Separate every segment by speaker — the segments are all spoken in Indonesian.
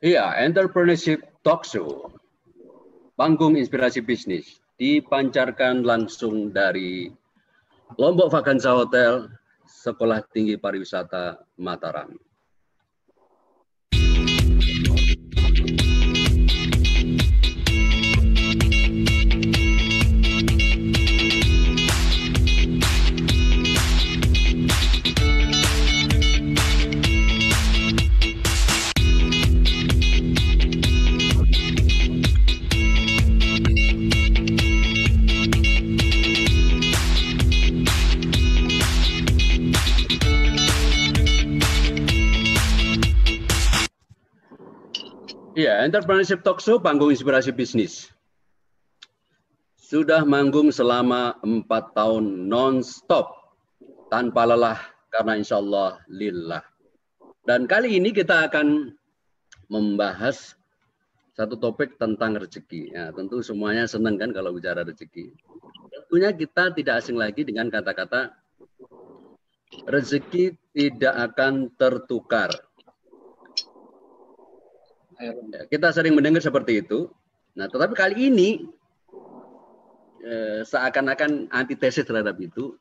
Speaker 1: Iya, Entrepreneurship Talk Show, panggung inspirasi bisnis, dipancarkan langsung dari Lombok Vaganza Hotel, Sekolah Tinggi Pariwisata Mataram. Iya, Entrepreneurship Talk Show, panggung inspirasi bisnis. Sudah manggung selama 4 tahun non-stop, tanpa lelah, karena insya Allah lillah. Dan kali ini kita akan membahas satu topik tentang rezeki. Ya, tentu semuanya senang kan kalau bicara rezeki. Tentunya kita tidak asing lagi dengan kata-kata rezeki tidak akan tertukar. Ya, kita sering mendengar seperti itu. Nah, tetapi kali ini seakan-akan antitesis terhadap itu.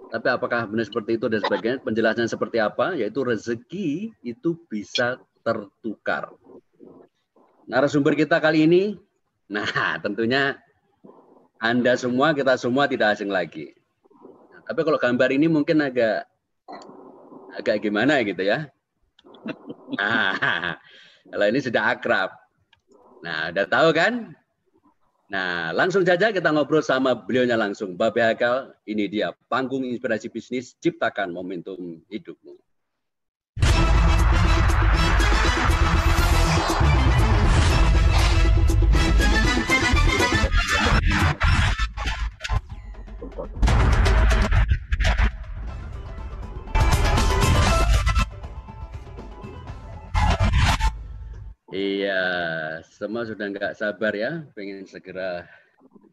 Speaker 1: Tapi apakah benar seperti itu dan sebagainya? Penjelasan seperti apa? Yaitu rezeki itu bisa tertukar. Narasumber kita kali ini, nah tentunya Anda semua, kita semua tidak asing lagi. Nah, tapi kalau gambar ini mungkin agak gimana gitu ya. Nah, kalau ini sudah akrab. Nah, udah tahu kan? Nah, langsung saja kita ngobrol sama beliaunya langsung. Babe Haikal, ini dia panggung inspirasi bisnis, ciptakan momentum hidupmu. Iya, semua sudah nggak sabar ya, pengen segera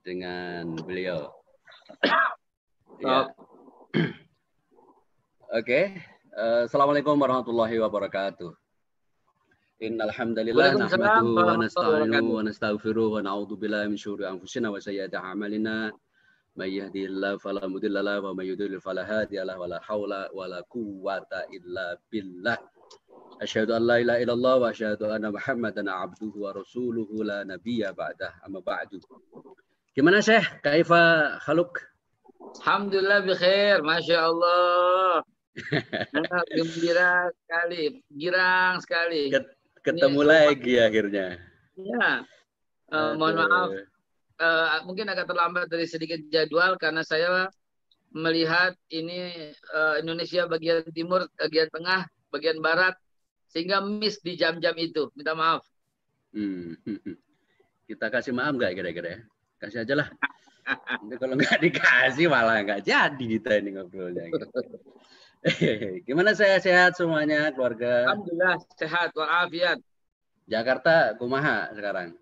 Speaker 1: dengan beliau. Ya. Oke, Assalamualaikum warahmatullahi wabarakatuh. Innal hamdalillah nahmaduhu wa nasta'inuhu wa nastaghfiruh wa na'udzu billahi min syururi anfusina wa sayyiati a'malina. May yahdihillahu fala mudilla lahu wa may yudlil fala hadiya lahu wa la haula wa la quwwata illa billah. Asyhadu an la ilaha illallah wa asyhadu anna Muhammadan abduhu wa rasuluhu la nabiyya ba'dah. Amma ba'du. Gimana Syekh? Kaifa khaluk?
Speaker 2: Alhamdulillah bikhair, Masya Allah. Gembira sekali, girang sekali.
Speaker 1: Ketemu ini lagi akhirnya.
Speaker 2: Ya, mohon maaf, mungkin agak terlambat dari sedikit jadwal karena saya melihat ini Indonesia bagian timur, bagian tengah, bagian barat, sehingga miss di jam-jam itu. Minta maaf.
Speaker 1: Kita kasih maaf nggak kira-kira ya? Kasih aja lah. Nanti kalau nggak dikasih malah nggak jadi kita ini ngobrolnya. Gimana saya sehat semuanya keluarga?
Speaker 2: Alhamdulillah sehat walafiat.
Speaker 1: Jakarta kumaha sekarang?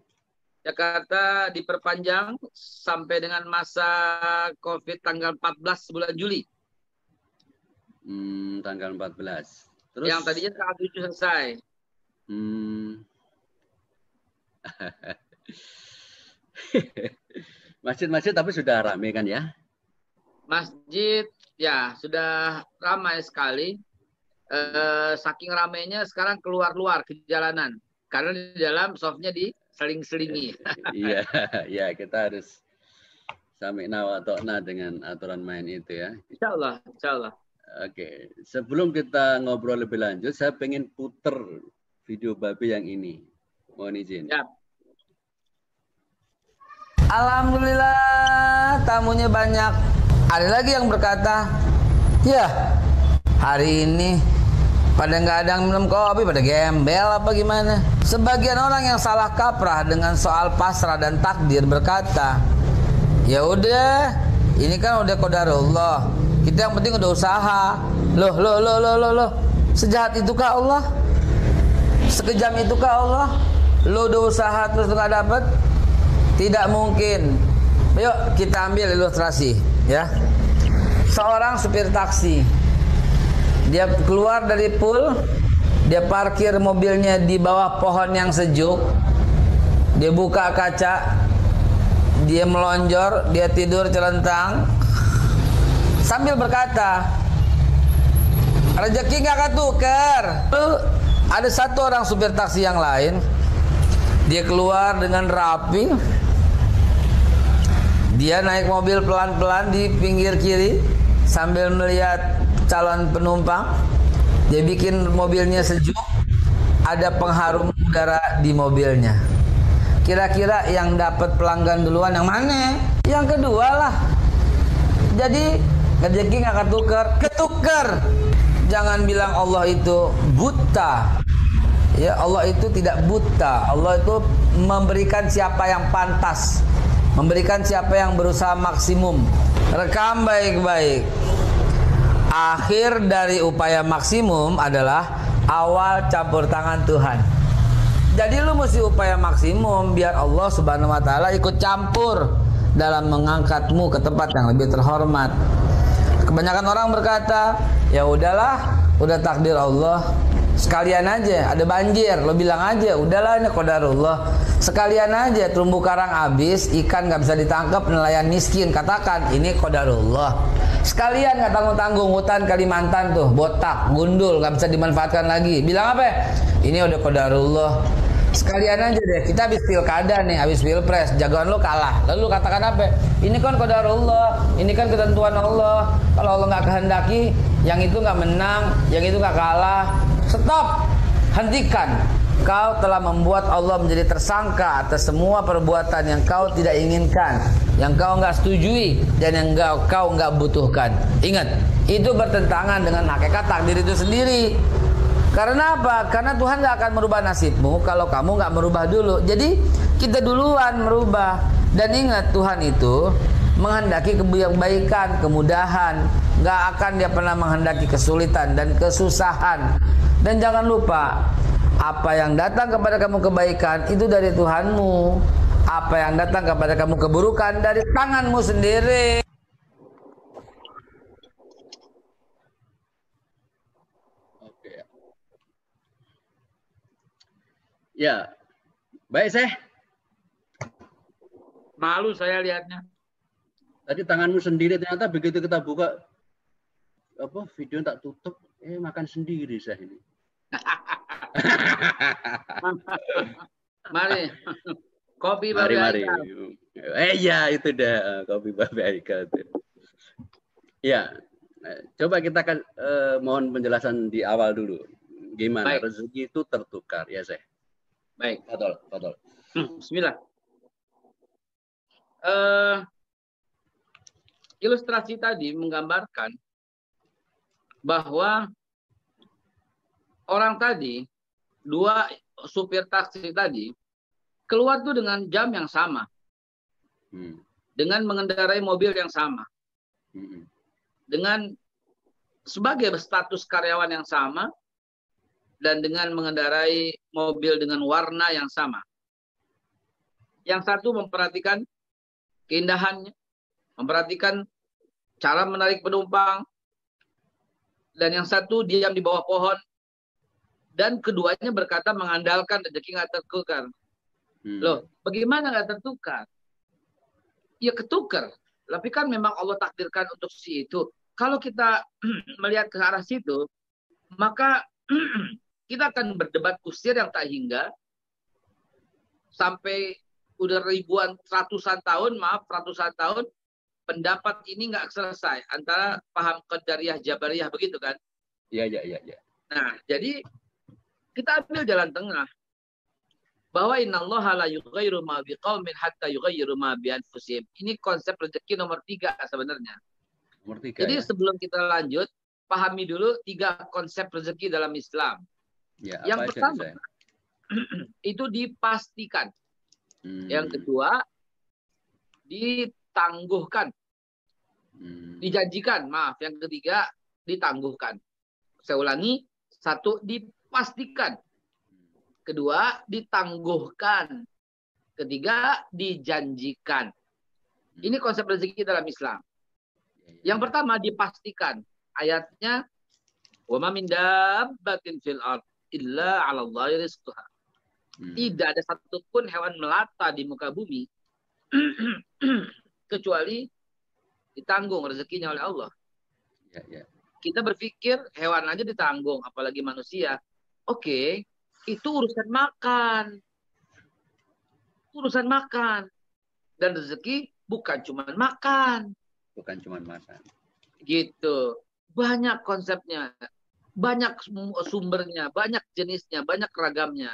Speaker 2: Jakarta diperpanjang sampai dengan masa COVID tanggal 14 bulan Juli.
Speaker 1: Tanggal 14. Terus
Speaker 2: yang tadinya tanggal 7 selesai.
Speaker 1: Masjid-masjid tapi sudah ramai kan ya?
Speaker 2: Masjid ya sudah ramai sekali. Saking ramainya sekarang keluar-luar ke jalanan. Karena di dalam softnya diseling-selingi.
Speaker 1: Iya, ya kita harus sami'na wa ta'na dengan aturan main itu ya.
Speaker 2: Insya Allah, insya Allah.
Speaker 1: Oke, sebelum kita ngobrol lebih lanjut, saya pengen puter video Babe yang ini. Mohon izin. Ya.
Speaker 3: Alhamdulillah, tamunya banyak. Ada lagi yang berkata, ya hari ini pada nggak ada yang minum kopi, pada gembel apa gimana. Sebagian orang yang salah kaprah dengan soal pasrah dan takdir berkata, ya udah, ini kan udah qadarullah. Kita yang penting udah usaha. Loh. Sejahat itukah Allah? Sekejam itukah Allah? Lo udah usaha terus nggak dapet? Tidak mungkin. Yuk kita ambil ilustrasi ya. Seorang supir taksi. Dia keluar dari pool, dia parkir mobilnya di bawah pohon yang sejuk. Dia buka kaca, dia melonjor, dia tidur celentang sambil berkata, rezeki nggak ketukar. Lalu ada satu orang supir taksi yang lain, dia keluar dengan rapi, dia naik mobil pelan-pelan di pinggir kiri sambil melihat calon penumpang. Dia bikin mobilnya sejuk, ada pengharum udara di mobilnya. Kira-kira yang dapat pelanggan duluan yang mana? Yang kedua lah. Jadi rezeki nggak ketukar. Jangan bilang Allah itu buta. Ya, Allah itu tidak buta. Allah itu memberikan siapa yang pantas, memberikan siapa yang berusaha maksimum. Rekam baik-baik. Akhir dari upaya maksimum adalah awal campur tangan Tuhan. Jadi lu mesti upaya maksimum biar Allah Subhanahu wa taala ikut campur dalam mengangkatmu ke tempat yang lebih terhormat. Kebanyakan orang berkata, ya udahlah, udah takdir Allah, sekalian aja, ada banjir, lo bilang aja, udahlah ini qadarullah. Sekalian aja terumbu karang habis, ikan nggak bisa ditangkap, nelayan miskin. Katakan ini qadarullah. Sekalian nggak tanggung-tanggung hutan Kalimantan tuh botak, gundul, nggak bisa dimanfaatkan lagi. Bilang apa? Ini udah qadarullah. Sekalian aja deh, kita habis pilkada nih, habis pilpres, jagoan lu kalah. Lalu lu katakan apa? Ini kan qadarullah, ini kan ketentuan Allah. Kalau Allah nggak kehendaki, yang itu nggak menang, yang itu nggak kalah. Stop, hentikan. Kau telah membuat Allah menjadi tersangka atas semua perbuatan yang kau tidak inginkan, yang kau nggak setujui, dan yang kau nggak butuhkan. Ingat, itu bertentangan dengan hakikat takdir itu sendiri. Karena apa? Karena Tuhan nggak akan merubah nasibmu kalau kamu nggak merubah dulu. Jadi kita duluan merubah. Dan ingat, Tuhan itu menghendaki kebaikan, kemudahan. Nggak akan dia pernah menghendaki kesulitan dan kesusahan. Dan jangan lupa, apa yang datang kepada kamu kebaikan itu dari Tuhanmu. Apa yang datang kepada kamu keburukan dari tanganmu sendiri.
Speaker 1: Oke. Ya, baik Syekh.
Speaker 2: Malu saya lihatnya.
Speaker 1: Tadi tanganmu sendiri, ternyata begitu kita buka apa video tak tutup, makan sendiri Syekh ini.
Speaker 2: Mari. Kopi
Speaker 1: Mari,
Speaker 2: Babe
Speaker 1: mari.
Speaker 2: Haikal.
Speaker 1: Ya itu dah kopi Babe Haikal. Ya, coba kita kan mohon penjelasan di awal dulu. Gimana
Speaker 2: Baik.
Speaker 1: rezeki itu tertukar ya Syekh?
Speaker 2: Baik.
Speaker 1: Betul.
Speaker 2: Bismillah. Ilustrasi tadi menggambarkan bahwa orang tadi, dua supir taksi tadi, keluar tuh dengan jam yang sama. Dengan mengendarai mobil yang sama. Dengan sebagai status karyawan yang sama, dan dengan mengendarai mobil dengan warna yang sama. Yang satu memperhatikan keindahannya, memperhatikan cara menarik penumpang, dan yang satu diam di bawah pohon, dan keduanya berkata mengandalkan rezeki nggak tertukar. Loh, bagaimana nggak tertukar? Ya ketukar. Tapi kan memang Allah takdirkan untuk si itu. Kalau kita melihat ke arah situ, maka kita akan berdebat kusir yang tak hingga sampai udah ratusan tahun, pendapat ini nggak selesai antara paham qadariyah jabariyah begitu kan?
Speaker 1: Iya.
Speaker 2: Nah, jadi kita ambil jalan tengah. Bahwa innallaha la yughayyiru ma biqaumin hatta yughayyiru ma bi anfusihim. Ini konsep rezeki nomor 3 sebenarnya.
Speaker 1: Nomor 3.
Speaker 2: Jadi
Speaker 1: Ya?
Speaker 2: sebelum kita lanjut, pahami dulu 3 konsep rezeki dalam Islam.
Speaker 1: Ya,
Speaker 2: Yang pertama, itu dipastikan. Yang kedua, ditangguhkan. Dijanjikan, maaf. Yang ketiga, ditangguhkan. Saya ulangi, 1, dipastikan. Kedua, ditangguhkan. Ketiga, dijanjikan. Ini konsep rezeki dalam Islam. Yang pertama, dipastikan. Ayatnya, wa ma min dabbatin fil ard illa 'ala Allahi rizquha. Tidak ada satupun hewan melata di muka bumi kecuali ditanggung rezekinya oleh Allah.
Speaker 1: Ya.
Speaker 2: Kita berpikir hewan aja ditanggung, apalagi manusia. Oke, itu urusan makan. Urusan makan. Dan rezeki bukan cuma makan.
Speaker 1: Bukan cuma makan.
Speaker 2: Gitu. Banyak konsepnya. Banyak sumbernya. Banyak jenisnya. Banyak ragamnya.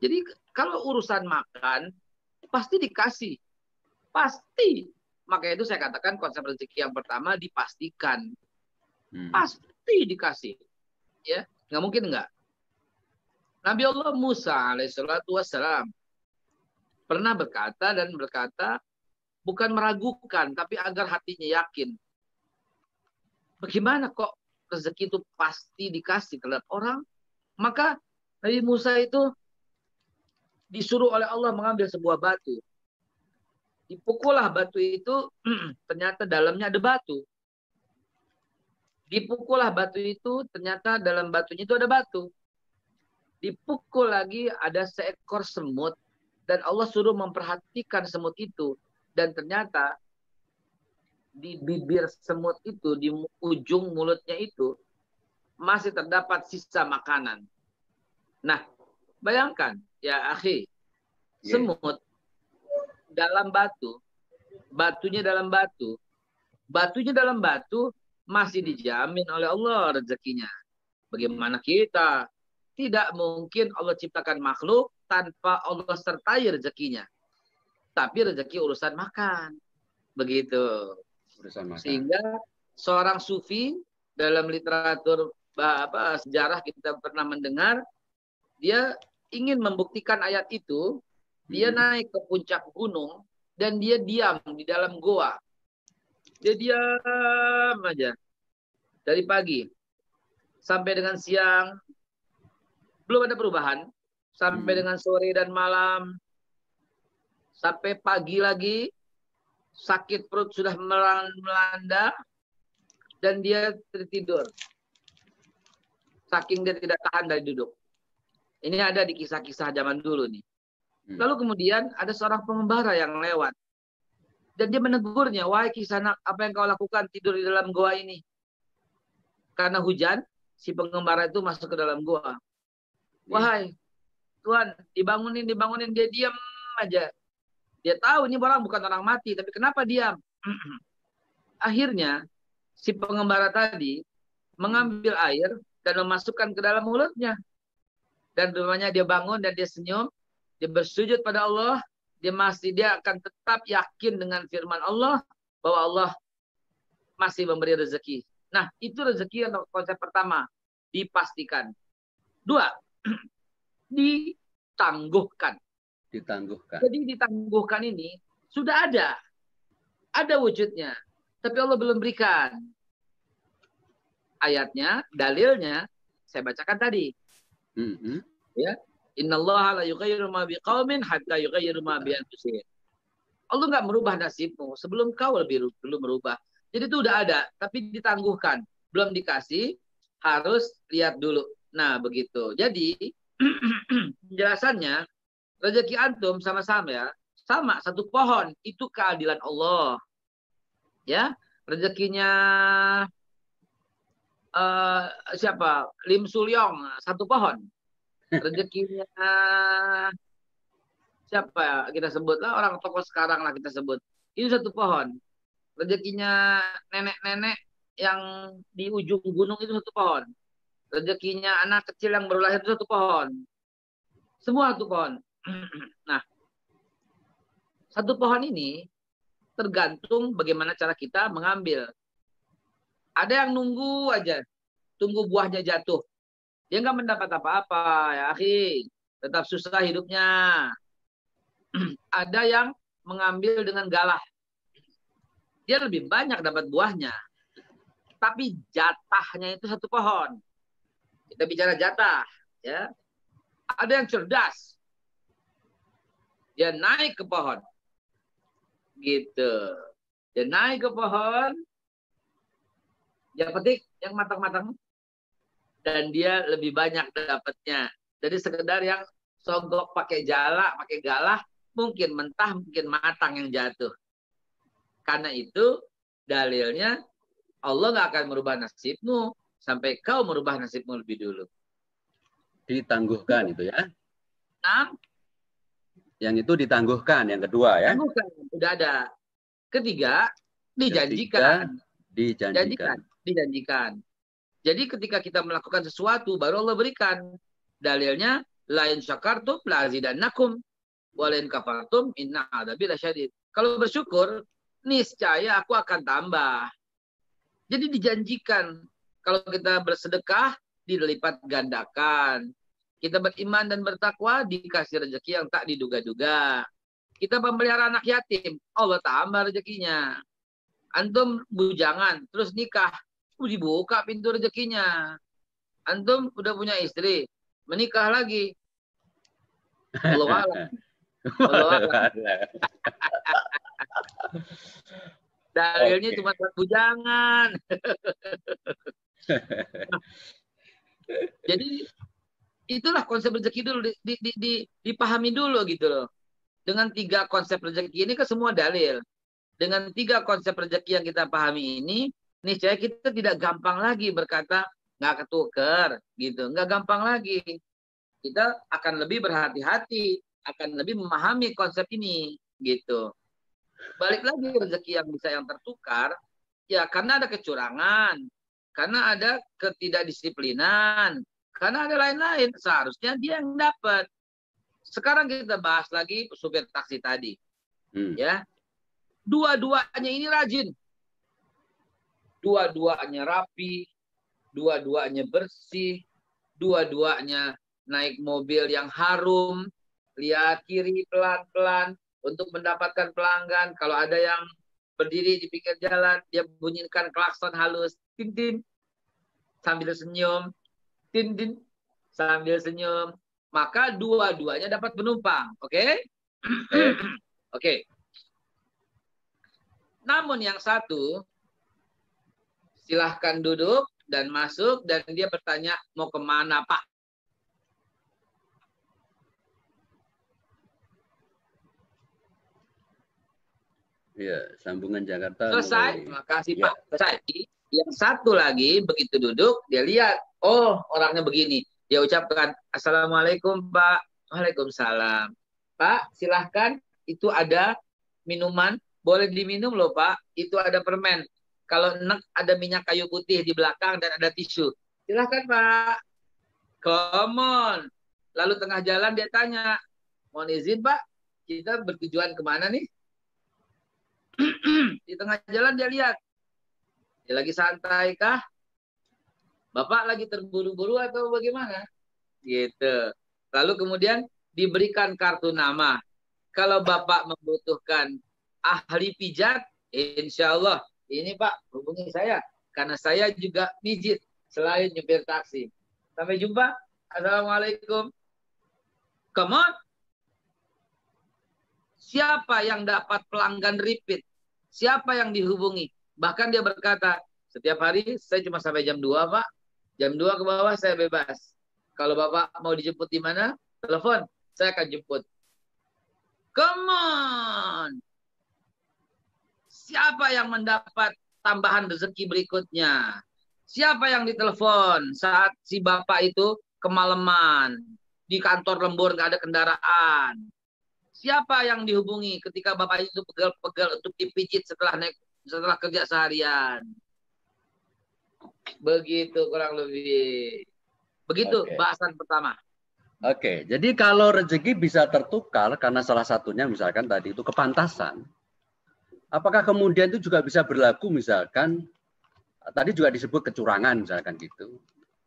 Speaker 2: Jadi kalau urusan makan, pasti dikasih. Pasti. Maka itu saya katakan konsep rezeki yang pertama dipastikan. Pasti dikasih. Ya, nggak mungkin nggak. Nabi Allah Musa alaihissalatu wassalam pernah berkata bukan meragukan, tapi agar hatinya yakin. Bagaimana kok rezeki itu pasti dikasih terhadap orang? Maka Nabi Musa itu disuruh oleh Allah mengambil sebuah batu. Dipukullah batu itu, ternyata dalamnya ada batu. Dipukullah batu itu, ternyata dalam batunya itu ada batu. Dipukul lagi ada seekor semut. Dan Allah suruh memperhatikan semut itu. Dan ternyata di bibir semut itu, di ujung mulutnya itu, masih terdapat sisa makanan. Nah, bayangkan, ya akhi, semut dalam batu, batunya dalam batu, batunya dalam batu masih dijamin oleh Allah rezekinya. Bagaimana kita? Tidak mungkin Allah ciptakan makhluk tanpa Allah sertai rezekinya. Tapi rezeki urusan makan. Begitu.
Speaker 1: Urusan makan.
Speaker 2: Sehingga seorang sufi dalam literatur sejarah kita pernah mendengar, dia ingin membuktikan ayat itu, dia naik ke puncak gunung dan dia diam di dalam goa. Dia diam aja. Dari pagi sampai dengan siang, belum ada perubahan. Sampai dengan sore dan malam, sampai pagi lagi, sakit perut sudah melanda, dan dia tertidur. Saking dia tidak tahan dari duduk. Ini ada di kisah-kisah zaman dulu nih. Lalu kemudian ada seorang pengembara yang lewat. Dan dia menegurnya, wahai Kisanak, apa yang kau lakukan tidur di dalam goa ini? Karena hujan, si pengembara itu masuk ke dalam goa. Wahai Tuhan, dibangunin, dia diam aja. Dia tahu ini orang bukan orang mati, tapi kenapa diam? Akhirnya, si pengembara tadi mengambil air dan memasukkan ke dalam mulutnya. Dan rupanya dia bangun dan dia senyum, dia bersujud pada Allah, dia akan tetap yakin dengan firman Allah bahwa Allah masih memberi rezeki. Nah, itu rezeki yang konsep pertama, dipastikan. 2, ditangguhkan. Jadi ditangguhkan ini sudah ada wujudnya, tapi Allah belum berikan. Ayatnya, dalilnya saya bacakan tadi. Ya, innallaha la yughayyiru ma biqaumin hatta yughayyiru ma bi anfusihim. Allah nggak merubah nasibmu sebelum kau belum merubah. Jadi itu udah ada, tapi ditangguhkan, belum dikasih, harus lihat dulu. Nah, begitu. Jadi penjelasannya, rezeki antum sama-sama ya, sama satu pohon, itu keadilan Allah. Ya, rezekinya siapa? Lim Sulyong, satu pohon. Rezekinya siapa kita sebut lah, orang tokoh sekarang lah kita sebut. Itu satu pohon. Rezekinya nenek-nenek yang di ujung gunung itu satu pohon. Rezekinya anak kecil yang baru lahir itu satu pohon. Semua satu pohon. Nah, satu pohon ini tergantung bagaimana cara kita mengambil. Ada yang nunggu aja, tunggu buahnya jatuh. Dia nggak mendapat apa-apa, ya akhi. Tetap susah hidupnya. Ada yang mengambil dengan galah. Dia lebih banyak dapat buahnya. Tapi jatahnya itu satu pohon. Kita bicara jatah, ya. Ada yang cerdas. Dia naik ke pohon. Gitu. Dia naik ke pohon. Dia petik yang matang-matang. Dan dia lebih banyak dapatnya. Jadi sekedar yang sogok pakai jala, pakai galah, mungkin mentah, mungkin matang yang jatuh. Karena itu dalilnya Allah nggak akan merubah nasibmu sampai kau merubah nasibmu lebih dulu.
Speaker 1: Ditangguhkan itu ya.
Speaker 2: Nah,
Speaker 1: yang itu ditangguhkan, yang kedua ya.
Speaker 2: Tangguhkan, sudah ada. Ketiga, dijanjikan. Dijanjikan. Jadi ketika kita melakukan sesuatu, baru Allah berikan. Dalilnya, lain syakartum lazidannakum, walain kafartum inna adabi lasyadid. Kalau bersyukur, niscaya aku akan tambah. Jadi dijanjikan. Kalau kita bersedekah, dilipat gandakan. Kita beriman dan bertakwa, dikasih rezeki yang tak diduga-duga. Kita memelihara anak yatim, Allah tambah rezekinya. Antum bujangan, terus nikah, dibuka pintu rezekinya. Antum udah punya istri, menikah lagi. Allah a'lam. Dalilnya cuma buat bujangan. Jadi itulah konsep rezeki dulu dipahami dulu gitu loh. Dengan 3 konsep rezeki ini ke semua dalil. Dengan 3 konsep rezeki yang kita pahami ini, niscaya kita tidak gampang lagi berkata nggak ketuker gitu, nggak gampang lagi. Kita akan lebih berhati-hati, akan lebih memahami konsep ini gitu. Balik lagi rezeki yang bisa yang tertukar, ya karena ada kecurangan, karena ada ketidakdisiplinan, karena ada lain-lain. Seharusnya dia yang dapat. Sekarang kita bahas lagi supir taksi tadi. Ya. Dua-duanya ini rajin. Dua-duanya rapi, dua-duanya bersih, dua-duanya naik mobil yang harum, lihat kiri pelan-pelan untuk mendapatkan pelanggan. Kalau ada yang berdiri di pinggir jalan, dia bunyikan klakson halus, tin-tin, sambil senyum, tin-tin, sambil senyum. Maka dua-duanya dapat penumpang. Oke? Oke. Namun yang satu, silahkan duduk dan masuk, dan dia bertanya, mau kemana Pak?
Speaker 1: Ya, sambungan Jakarta.
Speaker 2: Selesai, makasih Pak. Selesai. Yang satu lagi, begitu duduk, dia lihat, oh orangnya begini. Dia ucapkan, Assalamualaikum Pak. Waalaikumsalam. Pak, silahkan, itu ada minuman, boleh diminum loh Pak. Itu ada permen. Kalau enak ada minyak kayu putih di belakang dan ada tisu. Silahkan Pak. Come on. Lalu tengah jalan dia tanya, mohon izin Pak, kita bertujuan kemana nih? Di tengah jalan dia lihat, dia lagi santai kah? Bapak lagi terburu-buru atau bagaimana? Gitu. Lalu kemudian diberikan kartu nama. Kalau Bapak membutuhkan ahli pijat, insya Allah, ini Pak, hubungi saya. Karena saya juga pijit selain nyupir taksi. Sampai jumpa. Assalamualaikum. Come on. Siapa yang dapat pelanggan repeat? Siapa yang dihubungi? Bahkan dia berkata, setiap hari saya cuma sampai jam 2 Pak. Jam 2 ke bawah saya bebas. Kalau Bapak mau dijemput di mana, telepon. Saya akan jemput. Come on. Siapa yang mendapat tambahan rezeki berikutnya? Siapa yang ditelepon saat si Bapak itu kemalaman? Di kantor lembur nggak ada kendaraan. Siapa yang dihubungi ketika Bapak itu pegel-pegel untuk dipijit setelah kerja seharian? Begitu kurang lebih. Begitu bahasan pertama.
Speaker 1: Oke, jadi kalau rezeki bisa tertukar karena salah satunya misalkan tadi itu kepantasan. Apakah kemudian itu juga bisa berlaku misalkan tadi juga disebut kecurangan misalkan gitu.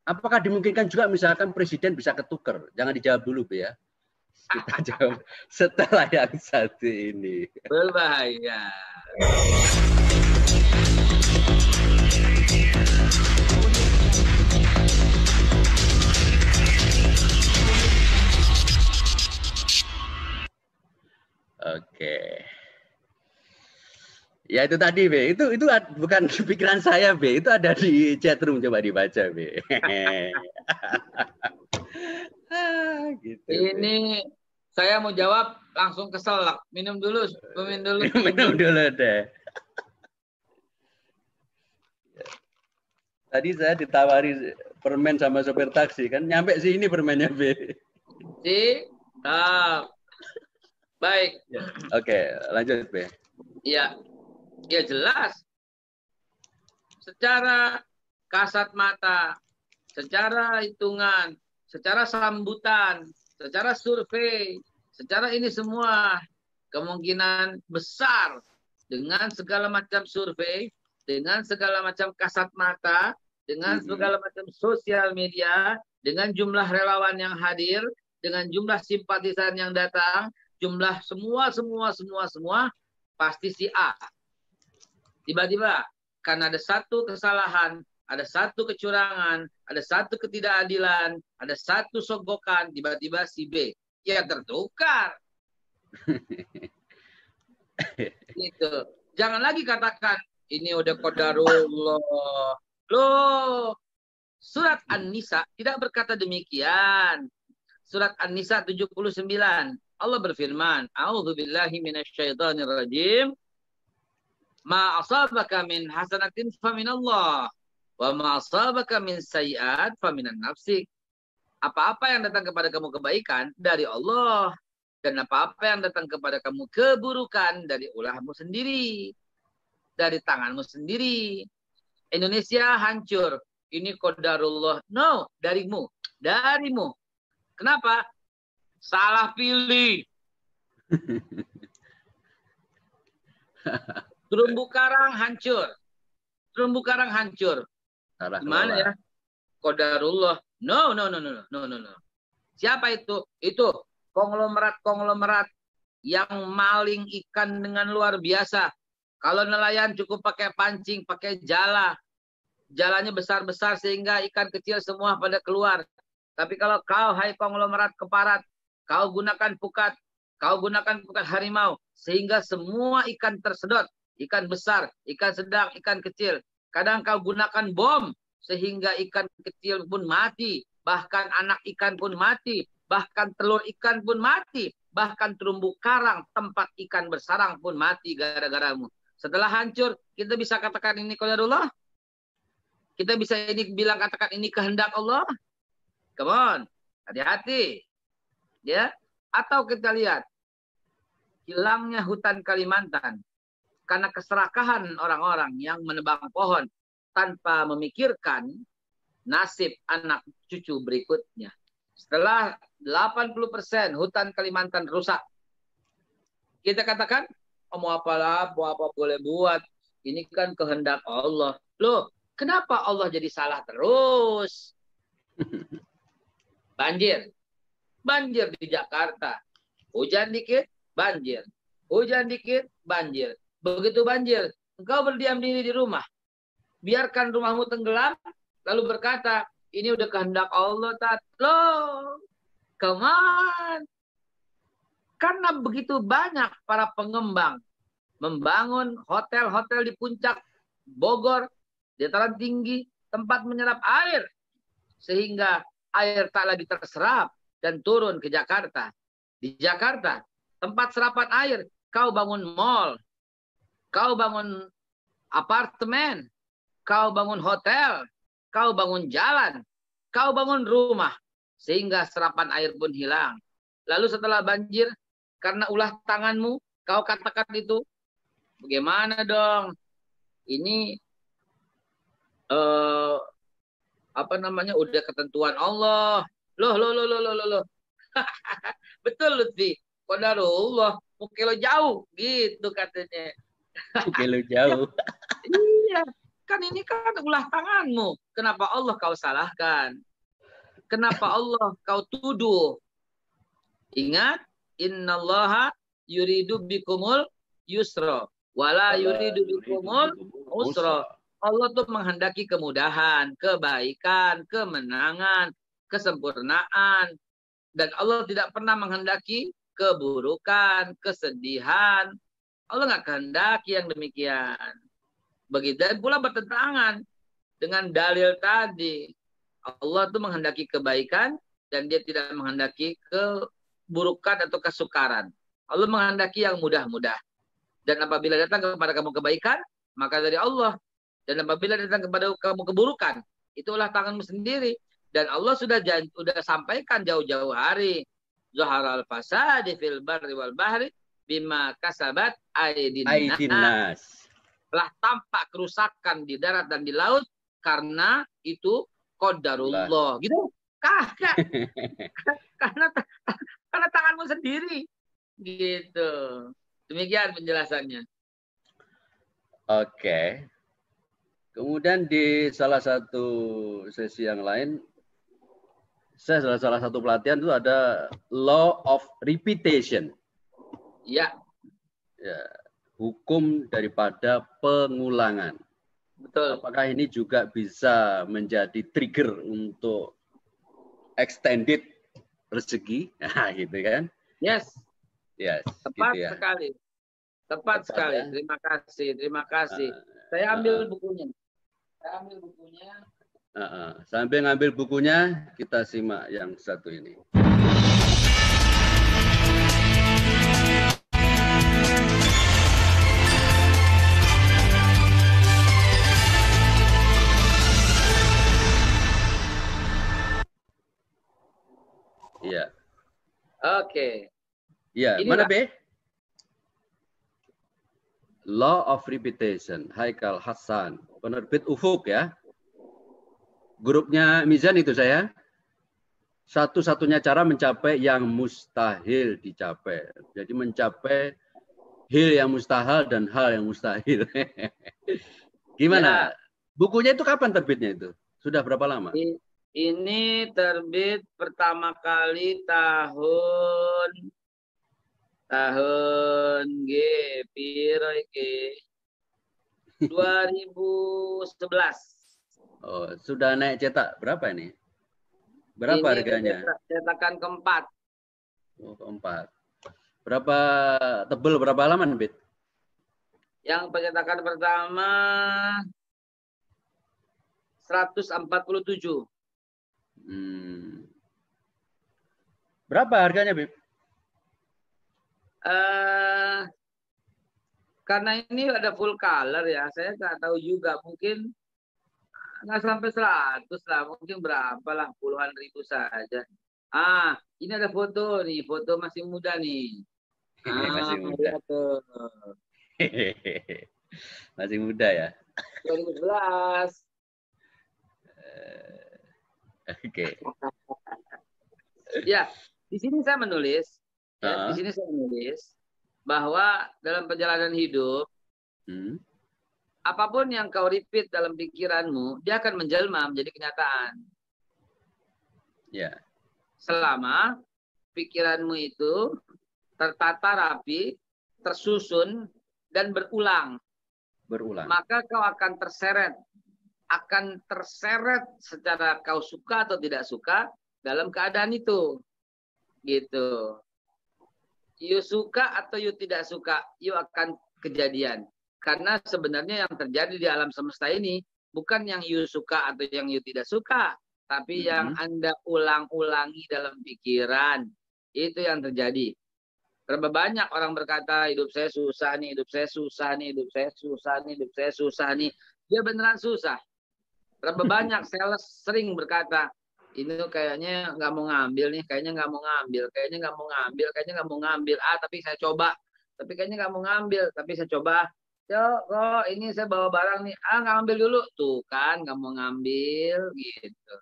Speaker 1: Apakah dimungkinkan juga misalkan presiden bisa ketukar? Jangan dijawab dulu, Bu ya. Kita jawab setelah yang satu ini.
Speaker 2: Berbahaya.
Speaker 1: Oke. Ya itu tadi, B. Itu bukan pikiran saya, B. Itu ada di chatroom, coba dibaca, B. Gitu,
Speaker 2: ini B. Saya mau jawab langsung kesel. Minum dulu,
Speaker 1: minum dulu deh. Tadi saya ditawari permen sama sopir taksi kan, nyampe sini permennya, B.
Speaker 2: Baik.
Speaker 1: Oke, lanjut, B.
Speaker 2: Ya, ya jelas. Secara kasat mata, secara hitungan, secara sambutan, secara survei, secara ini semua kemungkinan besar dengan segala macam survei, dengan segala macam kasat mata, dengan segala macam sosial media, dengan jumlah relawan yang hadir, dengan jumlah simpatisan yang datang, jumlah semua pasti si A. Tiba-tiba karena ada satu kesalahan, ada satu kecurangan, ada satu ketidakadilan, ada satu sogokan, tiba-tiba si B. Ya tertukar. Gitu. Jangan lagi katakan, ini udah qadarullah. Loh, surat An-Nisa tidak berkata demikian. Surat An-Nisa 79. Allah berfirman, A'udzubillahi minasyaitonirrajim. Ma asabaka min hasanatin faminallah. Wa ma asabaka min sayyi'at faminan nafsik. Apa-apa yang datang kepada kamu kebaikan dari Allah. Dan apa-apa yang datang kepada kamu keburukan dari ulahmu sendiri. Dari tanganmu sendiri. Indonesia hancur. Ini qadarullah. No, darimu. Darimu. Kenapa? Salah pilih. Terumbu karang hancur. Terumbu karang hancur. Gimana ya? Qadarullah. No. Siapa itu? Itu konglomerat yang maling ikan dengan luar biasa. Kalau nelayan cukup pakai pancing, pakai jala. Jalanya besar-besar sehingga ikan kecil semua pada keluar. Tapi kalau kau, hai konglomerat keparat, kau gunakan pukat harimau, sehingga semua ikan tersedot. Ikan besar, ikan sedang, ikan kecil. Kadang kau gunakan bom, sehingga ikan kecil pun mati. Bahkan anak ikan pun mati. Bahkan telur ikan pun mati. Bahkan terumbu karang, tempat ikan bersarang pun mati gara-garamu. Setelah hancur, kita bisa katakan ini qadarullah? Kita bisa bilang katakan ini kehendak Allah? Come on, hati-hati. Ya, atau kita lihat hilangnya hutan Kalimantan karena keserakahan orang-orang yang menebang pohon tanpa memikirkan nasib anak cucu berikutnya. Setelah 80% hutan Kalimantan rusak, kita katakan, oh, mau apa boleh buat. Ini kan kehendak Allah. Loh, kenapa Allah jadi salah terus? Banjir. Banjir di Jakarta. Hujan dikit, banjir. Hujan dikit, banjir. Begitu banjir, engkau berdiam diri di rumah. Biarkan rumahmu tenggelam, lalu berkata, ini udah kehendak Allah, Tat. Loh, come on. Karena begitu banyak para pengembang membangun hotel-hotel di puncak Bogor, dataran tinggi, tempat menyerap air. Sehingga air tak lagi terserap dan turun ke Jakarta. Di Jakarta, tempat serapan air, kau bangun mall, kau bangun apartemen, kau bangun hotel, kau bangun jalan, kau bangun rumah. Sehingga serapan air pun hilang. Lalu setelah banjir, karena ulah tanganmu, kau katakan itu, bagaimana dong? Ini udah ketentuan Allah. Loh. Betul Lutfi. Qadarullah. Mukelo jauh gitu katanya.
Speaker 1: Mukelo jauh.
Speaker 2: Iya. Kan ini kan ulah tanganmu. Kenapa Allah kau salahkan? Kenapa Allah kau tuduh? Ingat, innallaha yuridu bikumul yusra wala yuridu bikumul usra. Allah tuh menghendaki kemudahan, kebaikan, kemenangan, kesempurnaan. Dan Allah tidak pernah menghendaki keburukan, kesedihan. Allah nggak kehendaki yang demikian. Begitu pula bertentangan dengan dalil tadi. Allah tuh menghendaki kebaikan dan dia tidak menghendaki keburukan atau kesukaran. Allah menghendaki yang mudah-mudah. Dan apabila datang kepada kamu kebaikan, maka dari Allah. Dan apabila datang kepada kamu keburukan, itulah tanganmu sendiri. Dan Allah sudah sampaikan jauh-jauh hari. Zaharal fasadi fil barri wal bahri bima kasabat aydin nas. Telah tampak kerusakan di darat dan di laut karena itu qadarullah. Gitu. Karena tanganmu sendiri. Gitu. Demikian penjelasannya.
Speaker 1: Oke. Kemudian di salah satu sesi yang lain, salah satu pelatihan itu ada law of repetition.
Speaker 2: Ya.
Speaker 1: Ya, hukum daripada pengulangan.
Speaker 2: Betul.
Speaker 1: Apakah ini juga bisa menjadi trigger untuk extended rezeki? Nah, gitu kan?
Speaker 2: Yes.
Speaker 1: gitu
Speaker 2: Tepat
Speaker 1: ya.
Speaker 2: sekali. Tepat sekali. Ya? Terima kasih. Saya ambil bukunya.
Speaker 1: Sambil ngambil bukunya, kita simak yang satu ini.
Speaker 2: Oke.
Speaker 1: Ya,
Speaker 2: Ini
Speaker 1: mana
Speaker 2: Pak.
Speaker 1: B? Law of Repetition, Haikal Hasan, penerbit Ufuk ya. Grupnya Mizan itu saya. Satu-satunya cara mencapai yang mustahil dicapai. Jadi mencapai hil yang mustahil dan hal yang mustahil. Gimana?
Speaker 2: Ya,
Speaker 1: Bukunya itu kapan terbitnya itu? Sudah berapa lama?
Speaker 2: ini terbit pertama kali tahun G piro iki 2011.
Speaker 1: Oh, sudah naik cetak berapa ini? Berapa
Speaker 2: Ini
Speaker 1: harganya?
Speaker 2: cetakan keempat.
Speaker 1: Oh, keempat. Berapa tebel berapa halaman, Bit?
Speaker 2: Yang pencetakan pertama 147.
Speaker 1: Berapa harganya, Bit?
Speaker 2: Karena ini ada full color ya, saya nggak tahu juga, mungkin nggak sampai 100 lah, mungkin berapa lah, puluhan ribu saja. Ini ada foto nih, foto masih muda nih.
Speaker 1: Masih muda.
Speaker 2: Lihat tuh.
Speaker 1: Masih muda ya.
Speaker 2: 2011.
Speaker 1: Oke.
Speaker 2: Ya, di sini saya menulis, di sini saya menulis bahwa dalam perjalanan hidup, apapun yang kau repeat dalam pikiranmu, dia akan menjelma menjadi kenyataan.
Speaker 1: Ya.
Speaker 2: Selama pikiranmu itu tertata rapi, tersusun, dan berulang. Maka kau akan terseret secara kau suka atau tidak suka dalam keadaan itu. Gitu. You suka atau you tidak suka, you akan kejadian. Karena sebenarnya yang terjadi di alam semesta ini bukan yang you suka atau yang you tidak suka, tapi yang Anda ulang-ulangi dalam pikiran. Itu yang terjadi. Berapa banyak orang berkata, hidup saya susah nih, hidup saya susah nih, hidup saya susah nih, hidup saya susah nih. Dia beneran susah. Berapa banyak sales sering berkata, ini tuh kayaknya nggak mau ngambil nih, kayaknya nggak mau ngambil, kayaknya nggak mau ngambil, kayaknya nggak mau ngambil. Tapi saya coba. Tapi kayaknya nggak mau ngambil, tapi saya coba. Kok ini saya bawa barang nih, nggak ambil dulu. Tuh kan, nggak mau ngambil, gitu.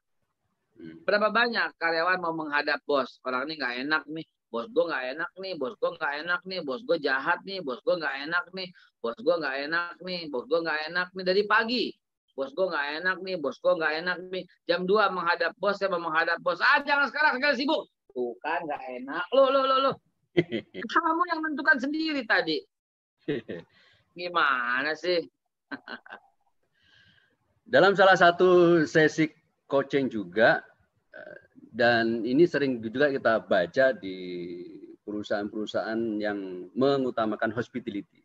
Speaker 2: Berapa banyak karyawan mau menghadap bos, orang ini nggak enak nih. Bos gue nggak enak nih, bos gue nggak enak nih, bos gue jahat nih, bos gue nggak enak nih, bos gue nggak enak nih, bos gue nggak enak nih dari pagi. Bos gue nggak enak nih, bos gue nggak enak nih. Jam 2 menghadap bos, saya mau menghadap bos. Jangan sekarang sibuk. Tuh kan nggak enak. Loh. Kamu yang menentukan sendiri tadi. Gimana sih?
Speaker 1: Dalam salah satu sesi coaching juga, dan ini sering juga kita baca di perusahaan-perusahaan yang mengutamakan hospitality.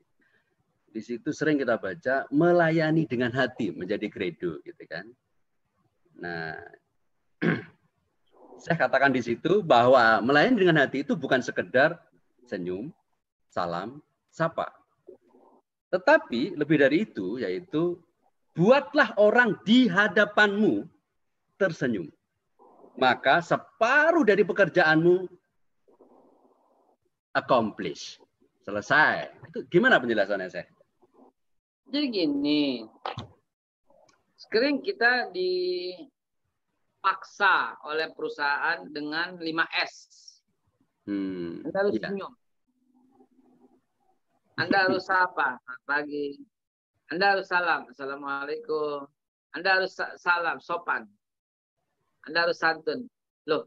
Speaker 1: Di situ sering kita baca melayani dengan hati menjadi credo, gitu kan. Nah, saya katakan di situ bahwa melayani dengan hati itu bukan sekedar senyum, salam, sapa. Tetapi lebih dari itu, yaitu buatlah orang di hadapanmu tersenyum. Maka separuh dari pekerjaanmu accomplish. Selesai. Itu gimana penjelasannya, saya?
Speaker 2: Jadi gini, sering kita dipaksa oleh perusahaan dengan 5S. Anda harus senyum. Anda harus sapa pagi. Anda harus salam. Assalamualaikum. Anda harus salam, sopan. Anda harus santun. Loh,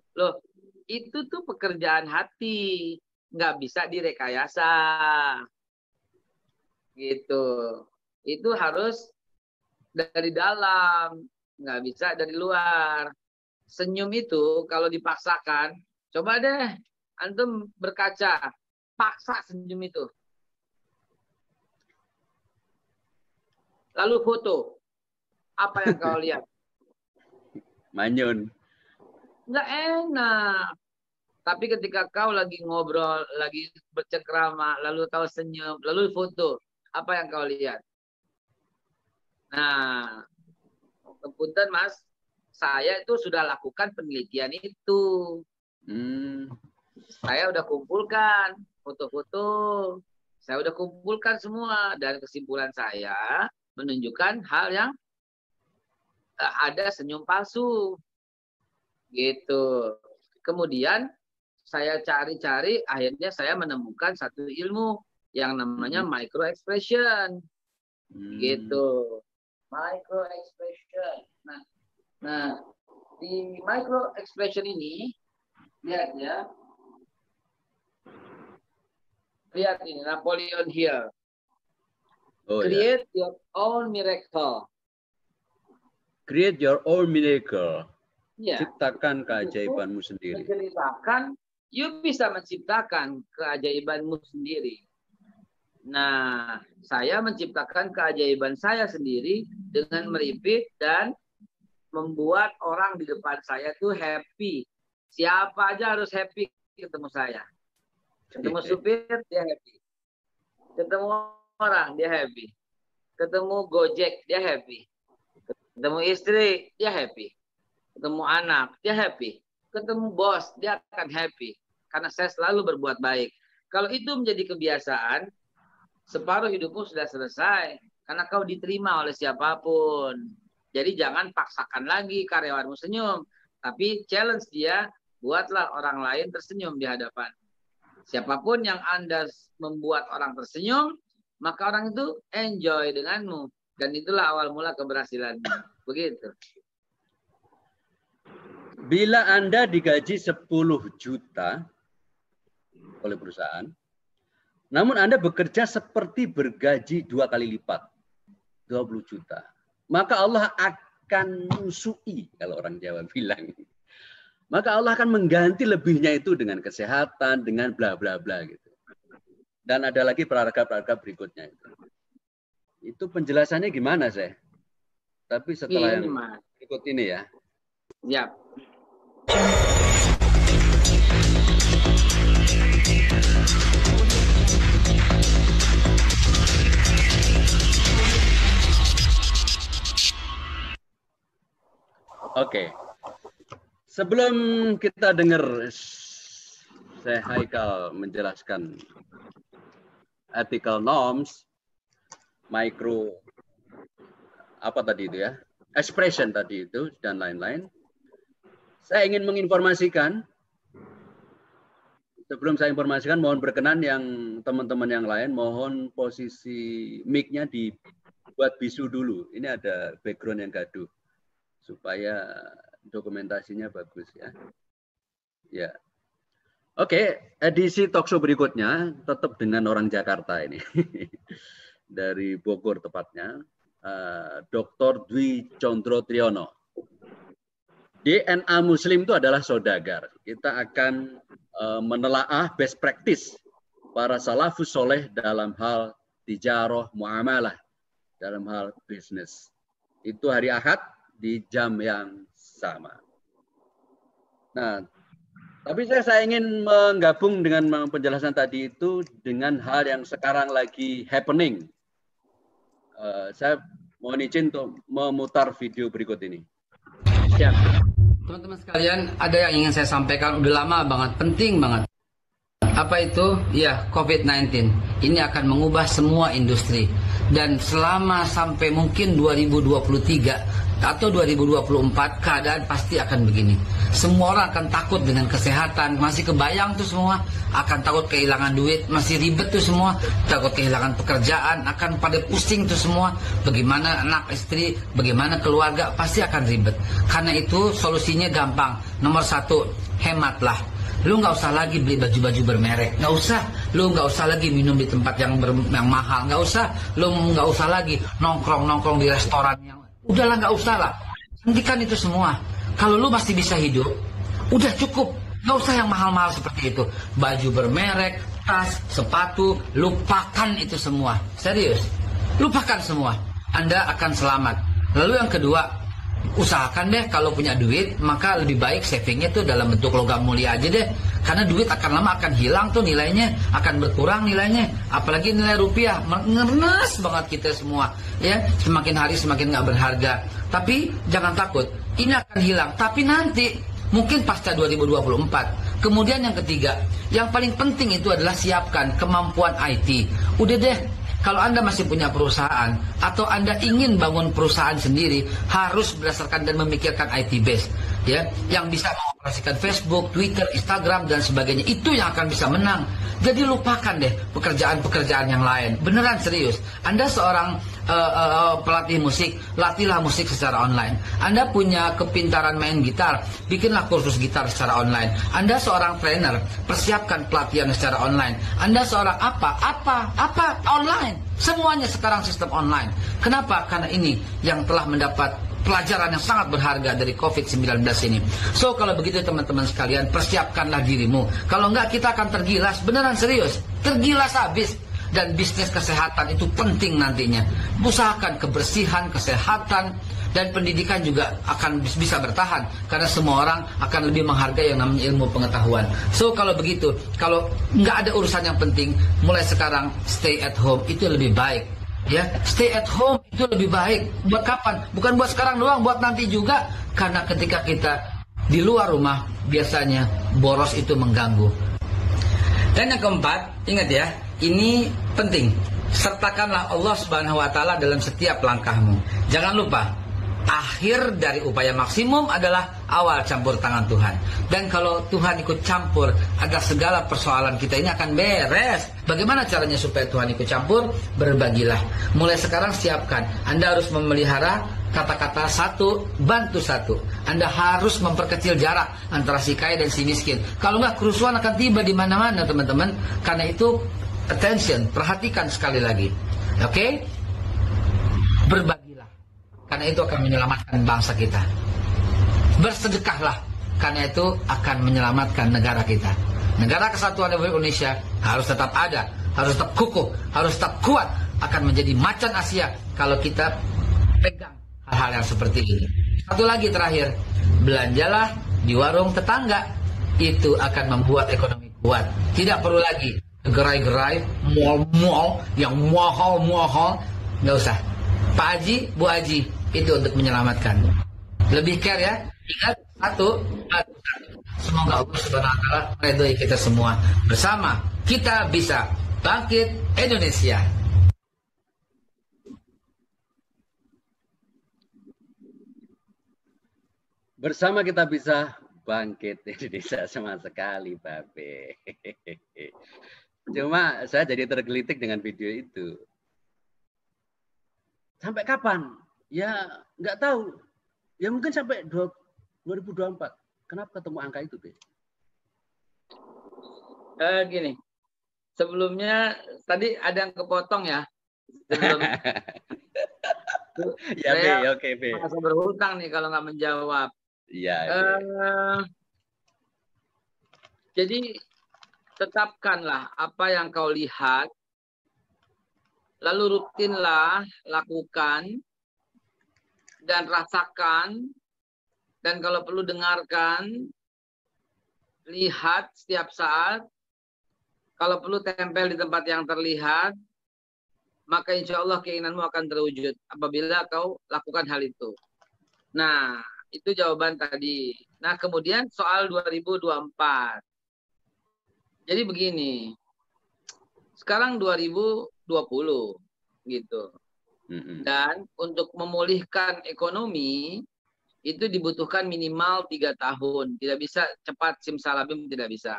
Speaker 2: itu tuh pekerjaan hati. Nggak bisa direkayasa. Gitu. Itu harus dari dalam. Nggak bisa dari luar. Senyum itu kalau dipaksakan, coba deh antum berkaca. Paksa senyum itu. Lalu foto. Apa yang kau lihat?
Speaker 1: Manyun.
Speaker 2: Nggak enak. Tapi ketika kau lagi ngobrol, lagi bercengkrama, lalu kau senyum, lalu foto, apa yang kau lihat? Nah, kepunten Mas, saya itu sudah lakukan penelitian itu. saya udah kumpulkan foto-foto, saya udah kumpulkan semua, dan kesimpulan saya menunjukkan hal yang ada senyum palsu, gitu. Kemudian saya cari-cari, akhirnya saya menemukan satu ilmu yang namanya micro expression, gitu. Micro expression. Nah, di micro expression ini, lihat ya. Lihat ini, Napoleon Hill. Create your own miracle.
Speaker 1: Create your own miracle.
Speaker 2: Ya.
Speaker 1: Ciptakan keajaibanmu sendiri.
Speaker 2: Menceritakan, you bisa menciptakan keajaibanmu sendiri. Nah, saya menciptakan keajaiban saya sendiri dengan meripit dan membuat orang di depan saya tuh happy. Siapa aja harus happy ketemu saya. Ketemu supir, dia happy. Ketemu orang, dia happy. Ketemu Gojek, dia happy. Ketemu istri, dia happy. Ketemu anak, dia happy. Ketemu bos, dia akan happy. Karena saya selalu berbuat baik. Kalau itu menjadi kebiasaan, separuh hidupmu sudah selesai. Karena kau diterima oleh siapapun. Jadi jangan paksakan lagi karyawanmu senyum. Tapi challenge dia, buatlah orang lain tersenyum di hadapan. Siapapun yang Anda membuat orang tersenyum, maka orang itu enjoy denganmu. Dan itulah awal mula keberhasilanmu. Begitu.
Speaker 1: Bila Anda digaji 10 juta oleh perusahaan, namun Anda bekerja seperti bergaji 2 kali lipat, 20 juta. Maka Allah akan nusui, kalau orang Jawa bilang. Maka Allah akan mengganti lebihnya itu dengan kesehatan, dengan bla bla bla gitu. Dan ada lagi paragraf-paragraf berikutnya itu. Itu penjelasannya gimana, saya? Tapi setelah yang berikut ini ya.
Speaker 2: Ya.
Speaker 1: Oke. Sebelum kita dengar saya Haikal menjelaskan ethical norms, micro apa tadi itu ya, expression tadi itu dan lain-lain, saya ingin menginformasikan. Sebelum saya informasikan, mohon berkenan yang teman-teman yang lain, mohon posisi mic-nya dibuat bisu dulu. Ini ada background yang gaduh supaya dokumentasinya bagus ya. Ya. Oke, edisi talkshow berikutnya tetap dengan orang Jakarta ini. Dari Bogor tepatnya, Dr. Dwi Condro Triyono. DNA Muslim itu adalah saudagar. Kita akan menelaah best practice para salafus soleh dalam hal tijarah, muamalah, dalam hal bisnis. Itu hari Ahad di jam yang sama. Nah, tapi saya ingin menggabung dengan penjelasan tadi itu dengan hal yang sekarang lagi happening. Saya mohon izin untuk memutar video berikut ini.
Speaker 3: Siap. Teman-teman sekalian, ada yang ingin saya sampaikan udah lama banget, penting banget. Apa itu? Ya, COVID-19. Ini akan mengubah semua industri. Dan selama sampai mungkin 2023 atau 2024 keadaan pasti akan begini. Semua orang akan takut dengan kesehatan. Masih kebayang tuh semua. Akan takut kehilangan duit. Masih ribet tuh semua. Takut kehilangan pekerjaan. Akan pada pusing tuh semua. Bagaimana anak istri, bagaimana keluarga, pasti akan ribet. Karena itu solusinya gampang. Nomor 1, hematlah. Lu nggak usah lagi beli baju-baju bermerek, nggak usah. Lu nggak usah lagi minum di tempat yang mahal, nggak usah. Lu nggak usah lagi nongkrong di restoran yang udahlah, nggak usah lah. Hentikan itu semua. Kalau lu masih bisa hidup, udah cukup. Nggak usah yang mahal-mahal seperti itu. Baju bermerek, tas, sepatu, lupakan itu semua. Serius, lupakan semua. Anda akan selamat. Lalu yang kedua, usahakan deh kalau punya duit, maka lebih baik savingnya tuh dalam bentuk logam mulia aja deh. Karena duit akan lama akan hilang tuh nilainya, akan berkurang nilainya. Apalagi nilai rupiah, ngenes banget kita semua. Ya, semakin hari semakin nggak berharga. Tapi jangan takut, ini akan hilang. Tapi nanti, mungkin pasca 2024, Kemudian yang ketiga, yang paling penting itu adalah siapkan kemampuan IT. Udah deh, kalau Anda masih punya perusahaan atau Anda ingin bangun perusahaan sendiri, harus berdasarkan dan memikirkan IT base, ya, yang bisa mengoperasikan Facebook, Twitter, Instagram dan sebagainya. Itu yang akan bisa menang. Jadi lupakan deh pekerjaan-pekerjaan yang lain. Beneran serius. Anda seorang pelatih musik, latihlah musik secara online. Anda punya kepintaran main gitar, bikinlah kursus gitar secara online. Anda seorang trainer, persiapkan pelatihan secara online. Anda seorang apa online. Semuanya sekarang sistem online. Kenapa? Karena ini yang telah mendapat pelajaran yang sangat berharga dari COVID-19 ini. So kalau begitu teman-teman sekalian, persiapkanlah dirimu. Kalau enggak kita akan tergilas, beneran serius. Tergilas habis. Dan bisnis kesehatan itu penting nantinya. Usahakan kebersihan, kesehatan, dan pendidikan juga akan bisa bertahan. Karena semua orang akan lebih menghargai yang namanya ilmu pengetahuan. So kalau begitu, kalau nggak ada urusan yang penting, mulai sekarang stay at home itu lebih baik. Ya, stay at home itu lebih baik. Buat kapan? Bukan buat sekarang doang, buat nanti juga. Karena ketika kita di luar rumah, biasanya boros itu mengganggu. Dan yang keempat, ingat ya, ini penting. Sertakanlah Allah Subhanahu wa taala dalam setiap langkahmu. Jangan lupa, akhir dari upaya maksimum adalah awal campur tangan Tuhan. Dan kalau Tuhan ikut campur, ada segala persoalan kita ini akan beres. Bagaimana caranya supaya Tuhan ikut campur? Berbagilah. Mulai sekarang siapkan. Anda harus memelihara kata-kata satu, bantu satu. Anda harus memperkecil jarak antara si kaya dan si miskin. Kalau nggak, kerusuhan akan tiba di mana-mana, teman-teman. Karena itu, attention, perhatikan sekali lagi. Oke? Berbagilah. Karena itu akan menyelamatkan bangsa kita. Bersedekahlah. Karena itu akan menyelamatkan negara kita. Negara Kesatuan Republik Indonesia harus tetap ada, harus tetap kukuh, harus tetap kuat. Akan menjadi macan Asia kalau kita pegang hal-hal yang seperti ini. Satu lagi terakhir, belanjalah di warung tetangga. Itu akan membuat ekonomi kuat. Tidak perlu lagi gerai-gerai, mall-mall yang mahal-mahal. Nggak usah. Pak Haji, Bu Haji, itu untuk menyelamatkan. Lebih care ya. Ingat, satu. Semoga Allah Subhanahu wa taala meridhai kita semua. Bersama kita bisa bangkit Indonesia.
Speaker 1: Bersama kita bisa bangkit Indonesia, sama sekali, Babe. Cuma saya jadi tergelitik dengan video itu. Sampai kapan? Ya nggak tahu. Ya mungkin sampai 2024. Kenapa ketemu angka itu, Be?
Speaker 2: Gini, sebelumnya tadi ada yang kepotong ya. Sebelum
Speaker 1: Ya, Be, oke, Be.
Speaker 2: Merasa berhutang nih kalau nggak menjawab.
Speaker 1: Iya.
Speaker 2: Jadi tetapkanlah apa yang kau lihat, lalu rutinlah lakukan dan rasakan, dan kalau perlu dengarkan, lihat setiap saat, kalau perlu tempel di tempat yang terlihat, maka insya Allah keinginanmu akan terwujud apabila kau lakukan hal itu. Nah, itu jawaban tadi. Nah, kemudian soal 2024. Jadi begini, sekarang 2020 gitu. Dan untuk memulihkan ekonomi itu dibutuhkan minimal 3 tahun. Tidak bisa cepat simsalabim, tidak bisa.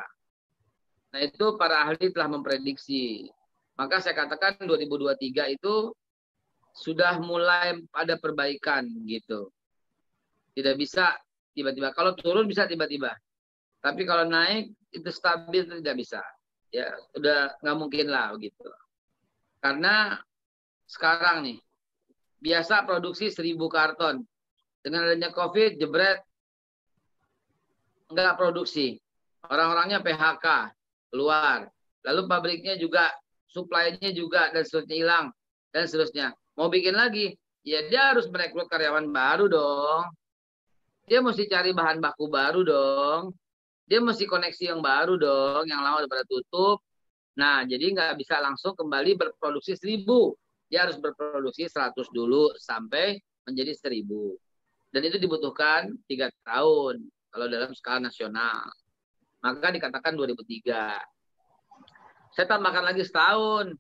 Speaker 2: Nah, itu para ahli telah memprediksi. Maka saya katakan 2023 itu sudah mulai ada perbaikan gitu. Tidak bisa tiba-tiba. Kalau turun bisa tiba-tiba. Tapi kalau naik itu stabil itu tidak bisa. Ya, udah nggak mungkin lah begitu. Karena sekarang nih biasa produksi 1000 karton. Dengan adanya COVID, jebret, nggak produksi. Orang-orangnya PHK, keluar. Lalu pabriknya juga, supply-nya juga, dan seterusnya hilang. Dan seterusnya. Mau bikin lagi, ya dia harus merekrut karyawan baru dong. Dia mesti cari bahan baku baru dong. Dia mesti koneksi yang baru dong, yang lama udah pada tutup. Nah, jadi nggak bisa langsung kembali berproduksi 1000. Dia harus berproduksi 100 dulu sampai menjadi 1000. Dan itu dibutuhkan 3 tahun kalau dalam skala nasional. maka dikatakan 2003. Saya tambahkan lagi setahun.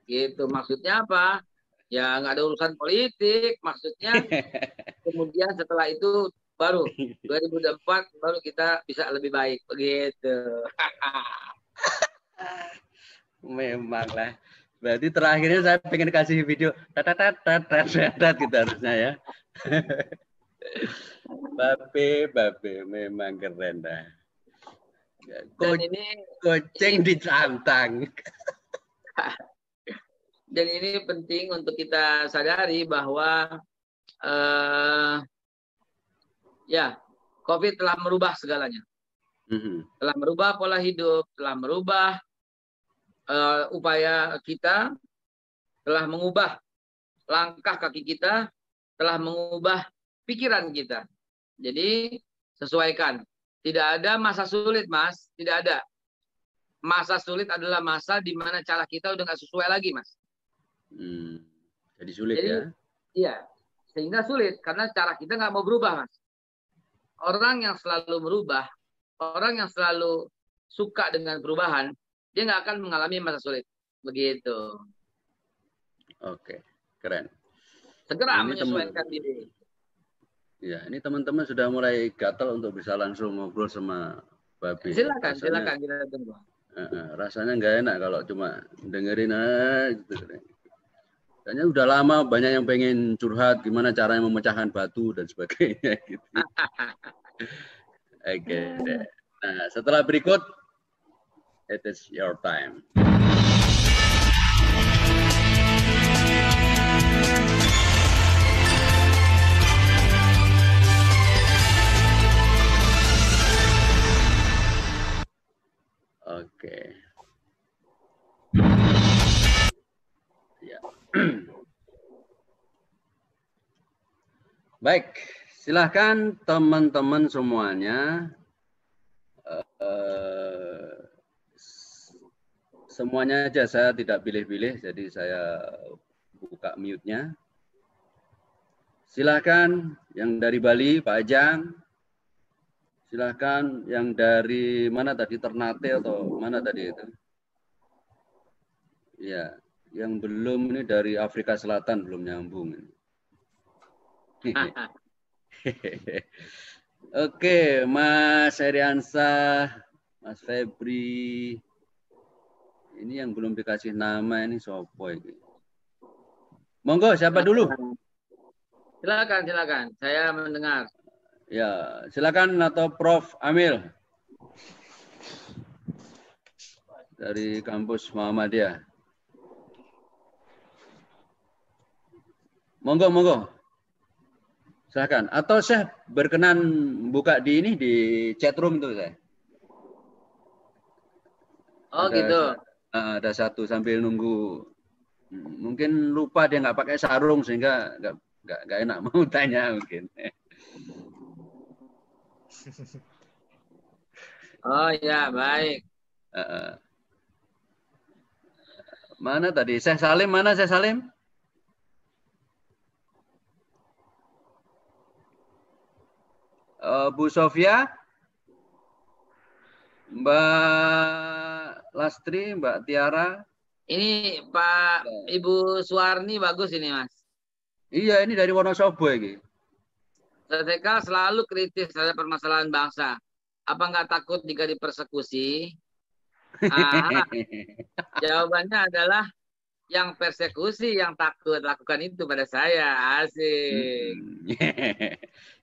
Speaker 2: Gitu. Maksudnya apa? Ya nggak ada urusan politik. Maksudnya kemudian setelah itu baru 2004 baru kita bisa lebih baik. Begitu.
Speaker 1: Memang lah. Berarti terakhirnya saya pengen kasih video tat gitu harusnya ya. Babe, memang keren dah. Kucing dicantang.
Speaker 2: Dan ini penting untuk kita sadari bahwa ya COVID telah merubah segalanya. Telah merubah pola hidup, telah merubah upaya kita, telah mengubah langkah kaki kita, telah mengubah pikiran kita. Jadi sesuaikan. Tidak ada masa sulit, Mas. Tidak ada. Masa sulit adalah masa di mana cara kita udah nggak sesuai lagi, Mas.
Speaker 1: Jadi sulit. Jadi, ya?
Speaker 2: Iya. Sehingga sulit karena cara kita nggak mau berubah, Mas. Orang yang selalu berubah, orang yang selalu suka dengan perubahan, dia nggak akan mengalami masa sulit. Begitu.
Speaker 1: Oke, keren.
Speaker 2: Segera menyesuaikan diri.
Speaker 1: Ya, ini teman-teman sudah mulai gatal untuk bisa langsung ngobrol sama Babe.
Speaker 2: Silakan kita tunggu.
Speaker 1: Rasanya nggak enak kalau cuma dengerin gitu. Kayaknya udah lama banyak yang pengen curhat gimana caranya memecahkan batu dan sebagainya gitu. Oke. Nah, setelah berikut, it is your time. Oke. Ya. Baik, silahkan teman-teman semuanya. Semuanya aja, saya tidak pilih-pilih, jadi saya buka mute-nya. Silahkan yang dari Bali, Pak Ajang. Silahkan yang dari mana tadi, Ternate atau mana tadi itu? Ya, yang belum ini dari Afrika Selatan belum nyambung. Oke, Mas Eriansah, Mas Febri. Ini yang belum dikasih nama ini sopo ini. Monggo, siapa dulu?
Speaker 2: Silakan. Saya mendengar.
Speaker 1: Ya, silakan atau Prof. Amil dari kampus Muhammadiyah. Monggo. Silakan. Atau saya berkenan buka di ini di chat room itu saya.
Speaker 2: Oh gitu.
Speaker 1: Ada satu sambil nunggu. Mungkin lupa dia nggak pakai sarung sehingga nggak enak mau tanya mungkin.
Speaker 2: Oh ya, baik.
Speaker 1: Mana tadi? Syekh Salim, mana Syekh Salim? Bu Sofia? Mbak Lastri, Mbak Tiara?
Speaker 2: Ini Pak Ibu Suwarni bagus ini, Mas.
Speaker 1: Iya, ini dari Wonosobo ini.
Speaker 2: STK selalu kritis terhadap permasalahan bangsa. Apa nggak takut jika dipersekusi? Jawabannya adalah yang persekusi yang takut lakukan itu pada saya. Asik.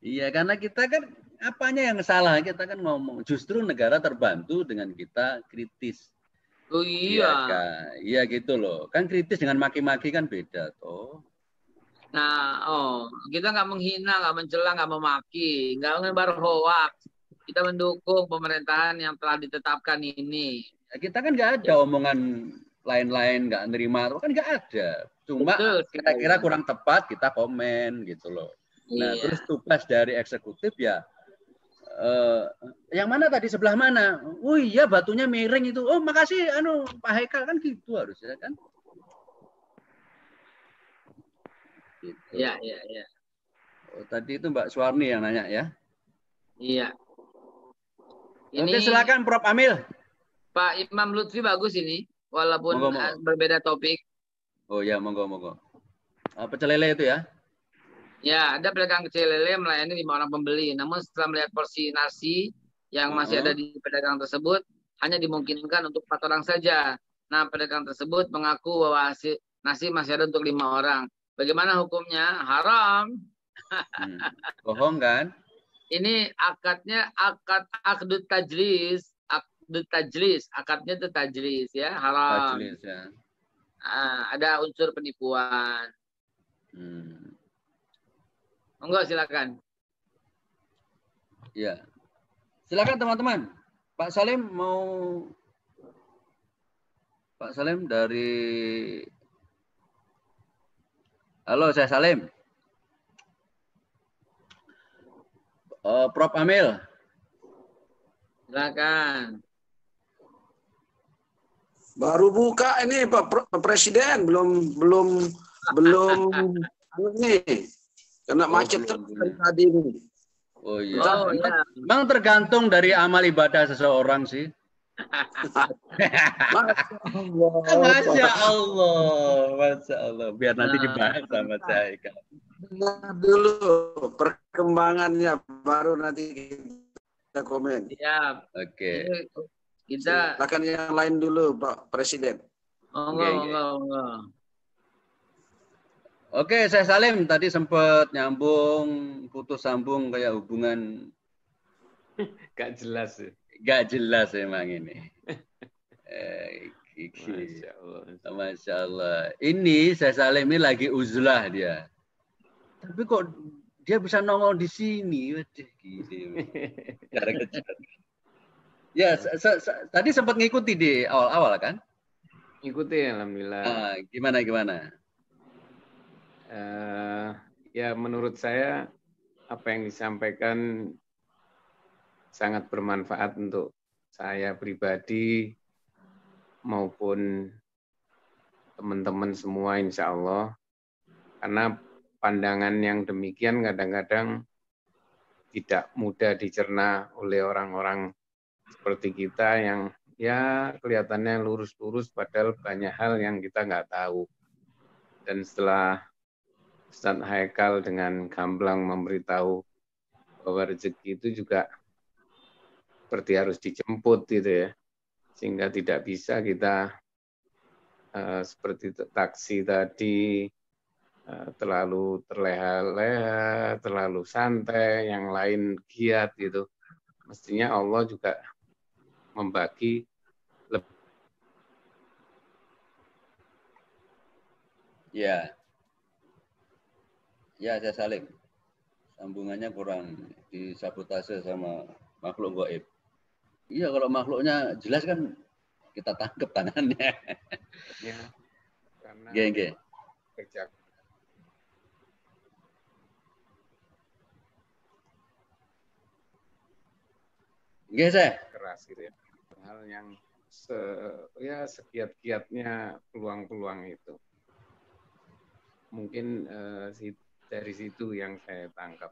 Speaker 1: Iya, karena kita kan apanya yang salah? Kita kan ngomong justru negara terbantu dengan kita kritis.
Speaker 2: Oh iya.
Speaker 1: Iya gitu loh. Kan kritis dengan maki-maki kan beda toh.
Speaker 2: Nah, kita nggak menghina, nggak mencela, nggak memaki, nggak menyebar hoax. Kita mendukung pemerintahan yang telah ditetapkan ini.
Speaker 1: Ya, kita kan nggak ada omongan lain-lain, nggak nerima, kan nggak ada. Cuma kira-kira kurang tepat kita komen gitu loh. Nah, terus tugas dari eksekutif ya, yang mana tadi sebelah mana? Oh iya batunya miring itu. Oh makasih, Pak Haikal kan gitu harusnya kan. Gitu.
Speaker 2: Iya.
Speaker 1: Oh, tadi itu Mbak Suwarni yang nanya ya?
Speaker 2: Iya. Ini
Speaker 1: Oke, silakan Prof. Amil.
Speaker 2: Pak Imam Lutfi bagus ini, walaupun
Speaker 1: Monggo.
Speaker 2: berbeda topik.
Speaker 1: Oh ya, monggo. Pecel lele itu ya?
Speaker 2: Ya, ada pedagang kecil lele melayani 5 orang pembeli. Namun setelah melihat porsi nasi yang masih ada di pedagang tersebut, hanya dimungkinkan untuk 4 orang saja. Nah, pedagang tersebut mengaku bahwa nasi masih ada untuk 5 orang. Bagaimana hukumnya? Haram.
Speaker 1: Bohong kan?
Speaker 2: Ini akadnya akdut tajlis. Akdut tajlis. Akadnya itu tajlis ya, haram.
Speaker 1: Tajlis ya.
Speaker 2: Ada unsur penipuan. Monggo silakan.
Speaker 1: Ya. Silakan teman-teman. Pak Salim dari Halo, saya Salim. Prof. Amil.
Speaker 2: Silakan.
Speaker 4: Baru buka ini Pak Presiden, belum nih. Kena macet terus dari tadi ini.
Speaker 1: Oh iya.
Speaker 2: Ya.
Speaker 1: Memang tergantung dari amal ibadah seseorang sih. Masya Allah. Biar nanti dibahas sama saya.
Speaker 4: Dengar dulu perkembangannya, baru nanti kita komen.
Speaker 2: Siap.
Speaker 1: Oke.
Speaker 2: Kita
Speaker 4: Silakan yang lain dulu Pak Presiden.
Speaker 2: Monggo.
Speaker 1: Oke, saya Salim tadi sempat putus sambung kayak hubungan
Speaker 5: gak jelas.
Speaker 1: Gak jelas emang ini. Masya Allah. Ini saya Salim ini lagi uzlah dia. Tapi kok dia bisa nongol di sini? Waduh, gini. Cara kecil. Ya, tadi sempat ngikuti di awal-awal kan?
Speaker 5: Ngikuti, alhamdulillah.
Speaker 1: Gimana?
Speaker 5: Ya menurut saya apa yang disampaikan sangat bermanfaat untuk saya pribadi maupun teman-teman semua insya Allah. Karena pandangan yang demikian kadang-kadang tidak mudah dicerna oleh orang-orang seperti kita yang ya kelihatannya lurus-lurus padahal banyak hal yang kita nggak tahu. Dan setelah Ustadz Haikal dengan gamblang memberitahu bahwa rezeki itu juga seperti harus dijemput gitu ya, sehingga tidak bisa kita seperti taksi tadi terlalu terleha-leha, terlalu santai, yang lain giat gitu. Mestinya Allah juga membagi lebih.
Speaker 1: Ya, saya Salim. Sambungannya kurang disabotase sama makhluk gaib. Iya, kalau makhluknya jelas kan kita tangkap tangannya.
Speaker 5: Ya, karena kerja.
Speaker 1: Saya.
Speaker 5: Keras gitu ya. Hal yang sekiat-kiatnya peluang-peluang itu. Mungkin dari situ yang saya tangkap.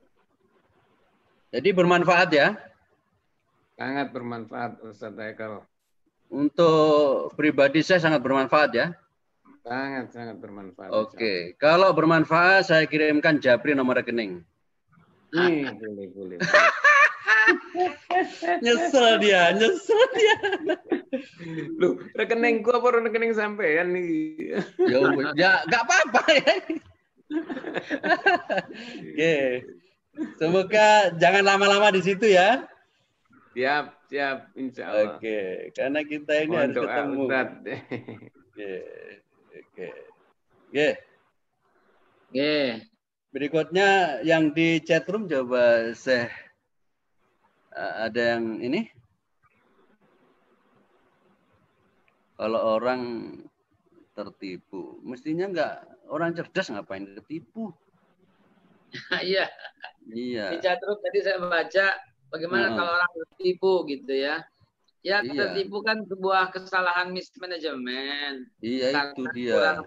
Speaker 1: Jadi bermanfaat ya?
Speaker 5: Sangat bermanfaat Ustadz Haikal.
Speaker 1: Untuk pribadi saya sangat bermanfaat ya?
Speaker 5: Sangat bermanfaat.
Speaker 1: Oke. Kalau bermanfaat saya kirimkan Japri nomor rekening.
Speaker 5: Boleh.
Speaker 1: Nyesel dia.
Speaker 5: Loh, rekeningku apa rekening sampean nih?
Speaker 1: Ya nggak apa-apa ya. Oke. Semoga jangan lama-lama di situ ya.
Speaker 5: Siap, insya Allah.
Speaker 1: Oke, karena kita ini harus ketemu. Oke. Berikutnya yang di chat room coba ada yang ini. Kalau orang tertipu, mestinya orang cerdas ngapain tertipu?
Speaker 2: Iya. Di chatroom tadi saya baca bagaimana kalau orang tertipu gitu ya. Ya, tertipu kan sebuah kesalahan mismanajemen.
Speaker 1: Iya, itu dia.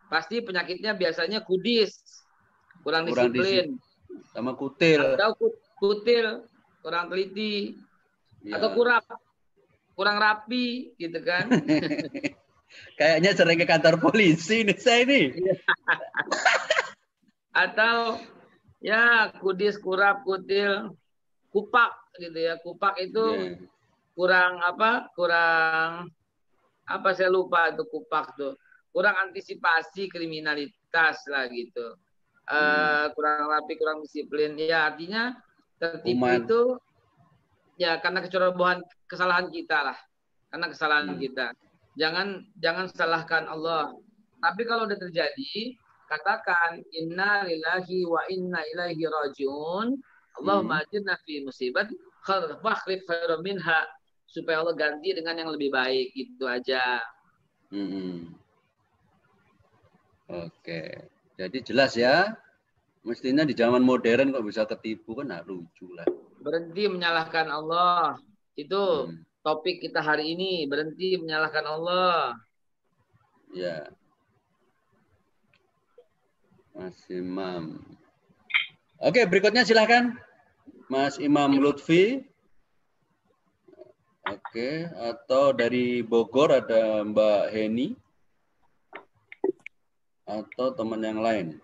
Speaker 2: Pasti penyakitnya biasanya kudis, kurang disiplin.
Speaker 1: Sama kutil.
Speaker 2: Atau kutil. kurang teliti,
Speaker 1: Ya.
Speaker 2: atau kurang rapi gitu kan.
Speaker 1: Kayaknya sering ke kantor polisi nih saya ini.
Speaker 2: Atau ya kudis, kurap, kutil, kupak gitu ya. Kupak itu
Speaker 1: Ya.
Speaker 2: kurang saya lupa itu kupak tuh. Kurang antisipasi kriminalitas lah gitu. Kurang rapi, kurang disiplin. Ya artinya tertipu itu ya karena kecerobohan, kesalahan kita lah. Karena kesalahan kita. Jangan salahkan Allah. Tapi kalau udah terjadi, katakan inna lillahi wa inna ilaihi rajiun. Allahumma ajirna fi musibat fakhrif khairan minha, supaya Allah ganti dengan yang lebih baik. Itu aja.
Speaker 1: Oke. Jadi jelas ya. Mestinya di zaman modern kok bisa ketipu, kan nggak lucu lah.
Speaker 2: Berhenti menyalahkan Allah. Itu topik kita hari ini. Berhenti menyalahkan Allah.
Speaker 1: Ya. Mas Imam. Oke, berikutnya silahkan. Mas Imam Lutfi. Oke, atau dari Bogor ada Mbak Heni. Atau teman yang lain.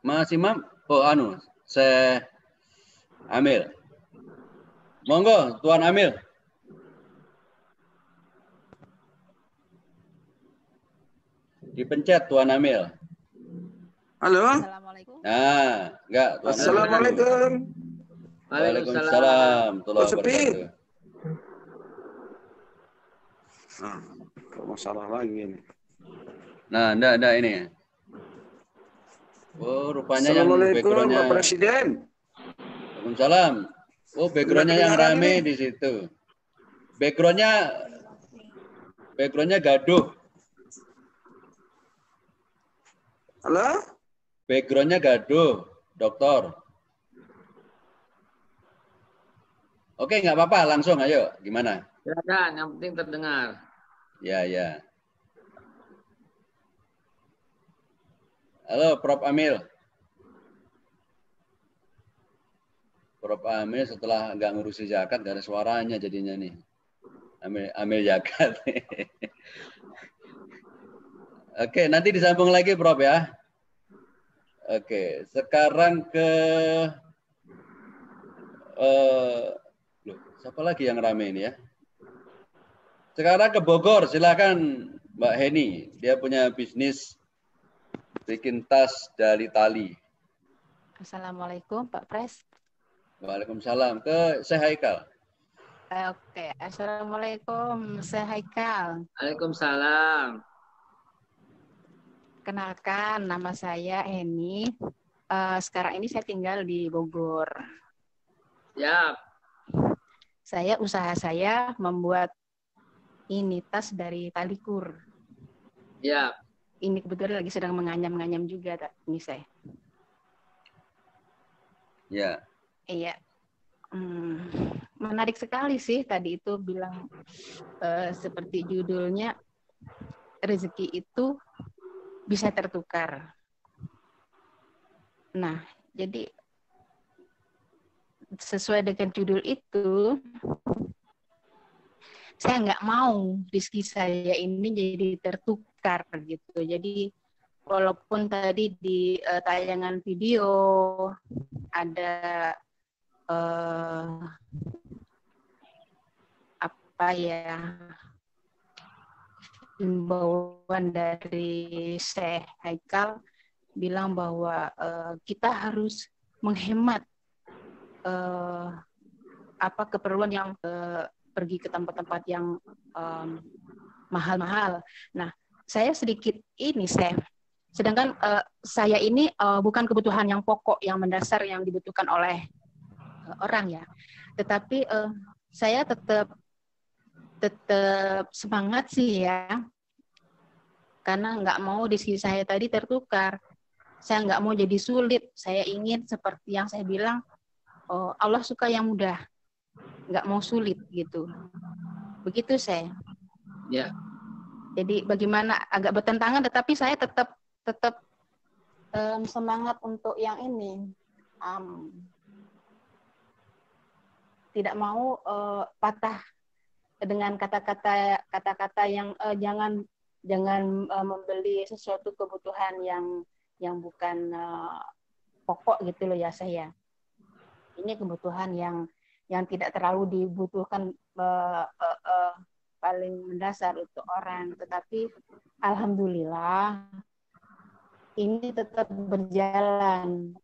Speaker 1: Mas Imam, saya Amil. Monggo, Tuan Amil. Dipencet Tuan Amil.
Speaker 4: Halo.
Speaker 6: Assalamualaikum.
Speaker 1: Nah, enggak. Tuan
Speaker 4: Assalamualaikum.
Speaker 1: Waalaikumsalam.
Speaker 4: Sepi. Kok masalah lagi ini?
Speaker 1: Nah, enggak ini. Oh, rupanya yang
Speaker 4: Assalamualaikum,
Speaker 1: backgroundnya.
Speaker 4: Pak Presiden.
Speaker 1: Waalaikumsalam. Oh, backgroundnya yang rame di situ. Backgroundnya gaduh.
Speaker 4: Halo?
Speaker 1: Backgroundnya gaduh, dokter. Oke, nggak apa-apa, langsung ayo. Gimana?
Speaker 2: Silakan, yang penting terdengar.
Speaker 1: Ya. Halo, Prof. Amil. Prof. Amil setelah nggak ngurusi zakat, nggak ada suaranya jadinya nih. Amil zakat. Oke, nanti disambung lagi, Prof. ya. Oke, sekarang ke... siapa lagi yang rame ini ya? Sekarang ke Bogor, silakan Mbak Heni. Dia punya bisnis bikin tas dari tali.
Speaker 6: Assalamualaikum Pak Pres.
Speaker 1: Waalaikumsalam. Ke Syekh Haikal.
Speaker 6: Oke, Assalamualaikum Syekh Haikal.
Speaker 2: Waalaikumsalam.
Speaker 6: Kenalkan, nama saya Heni. Sekarang ini saya tinggal di Bogor.
Speaker 2: Siap.
Speaker 6: Usaha saya membuat ini tas dari tali kur.
Speaker 2: Siap.
Speaker 6: Ini kebetulan lagi sedang menganyam-nganyam juga ini saya.
Speaker 1: Ya.
Speaker 6: Iya. Menarik sekali sih tadi itu bilang seperti judulnya, rezeki itu bisa tertukar. Nah, jadi sesuai dengan judul itu, saya nggak mau rezeki saya ini jadi tertukar gitu. Jadi walaupun tadi di tayangan video ada himbauan dari Syekh Haikal bilang bahwa kita harus menghemat keperluan yang pergi ke tempat-tempat yang mahal-mahal. Nah, saya sedikit ini sedangkan saya ini bukan kebutuhan yang pokok, yang mendasar, yang dibutuhkan oleh orang ya. Tetapi saya tetap semangat sih ya, karena nggak mau rezeki saya tadi tertukar. Saya nggak mau jadi sulit. Saya ingin seperti yang saya bilang, Allah suka yang mudah, nggak mau sulit gitu. Begitu saya.
Speaker 2: Ya.
Speaker 6: Jadi bagaimana agak bertentangan, tetapi saya tetap semangat untuk yang ini, tidak mau patah dengan kata-kata yang jangan membeli sesuatu kebutuhan yang bukan pokok gitu loh ya saya. Ini kebutuhan yang tidak terlalu dibutuhkan paling mendasar untuk orang, tetapi alhamdulillah ini tetap berjalan.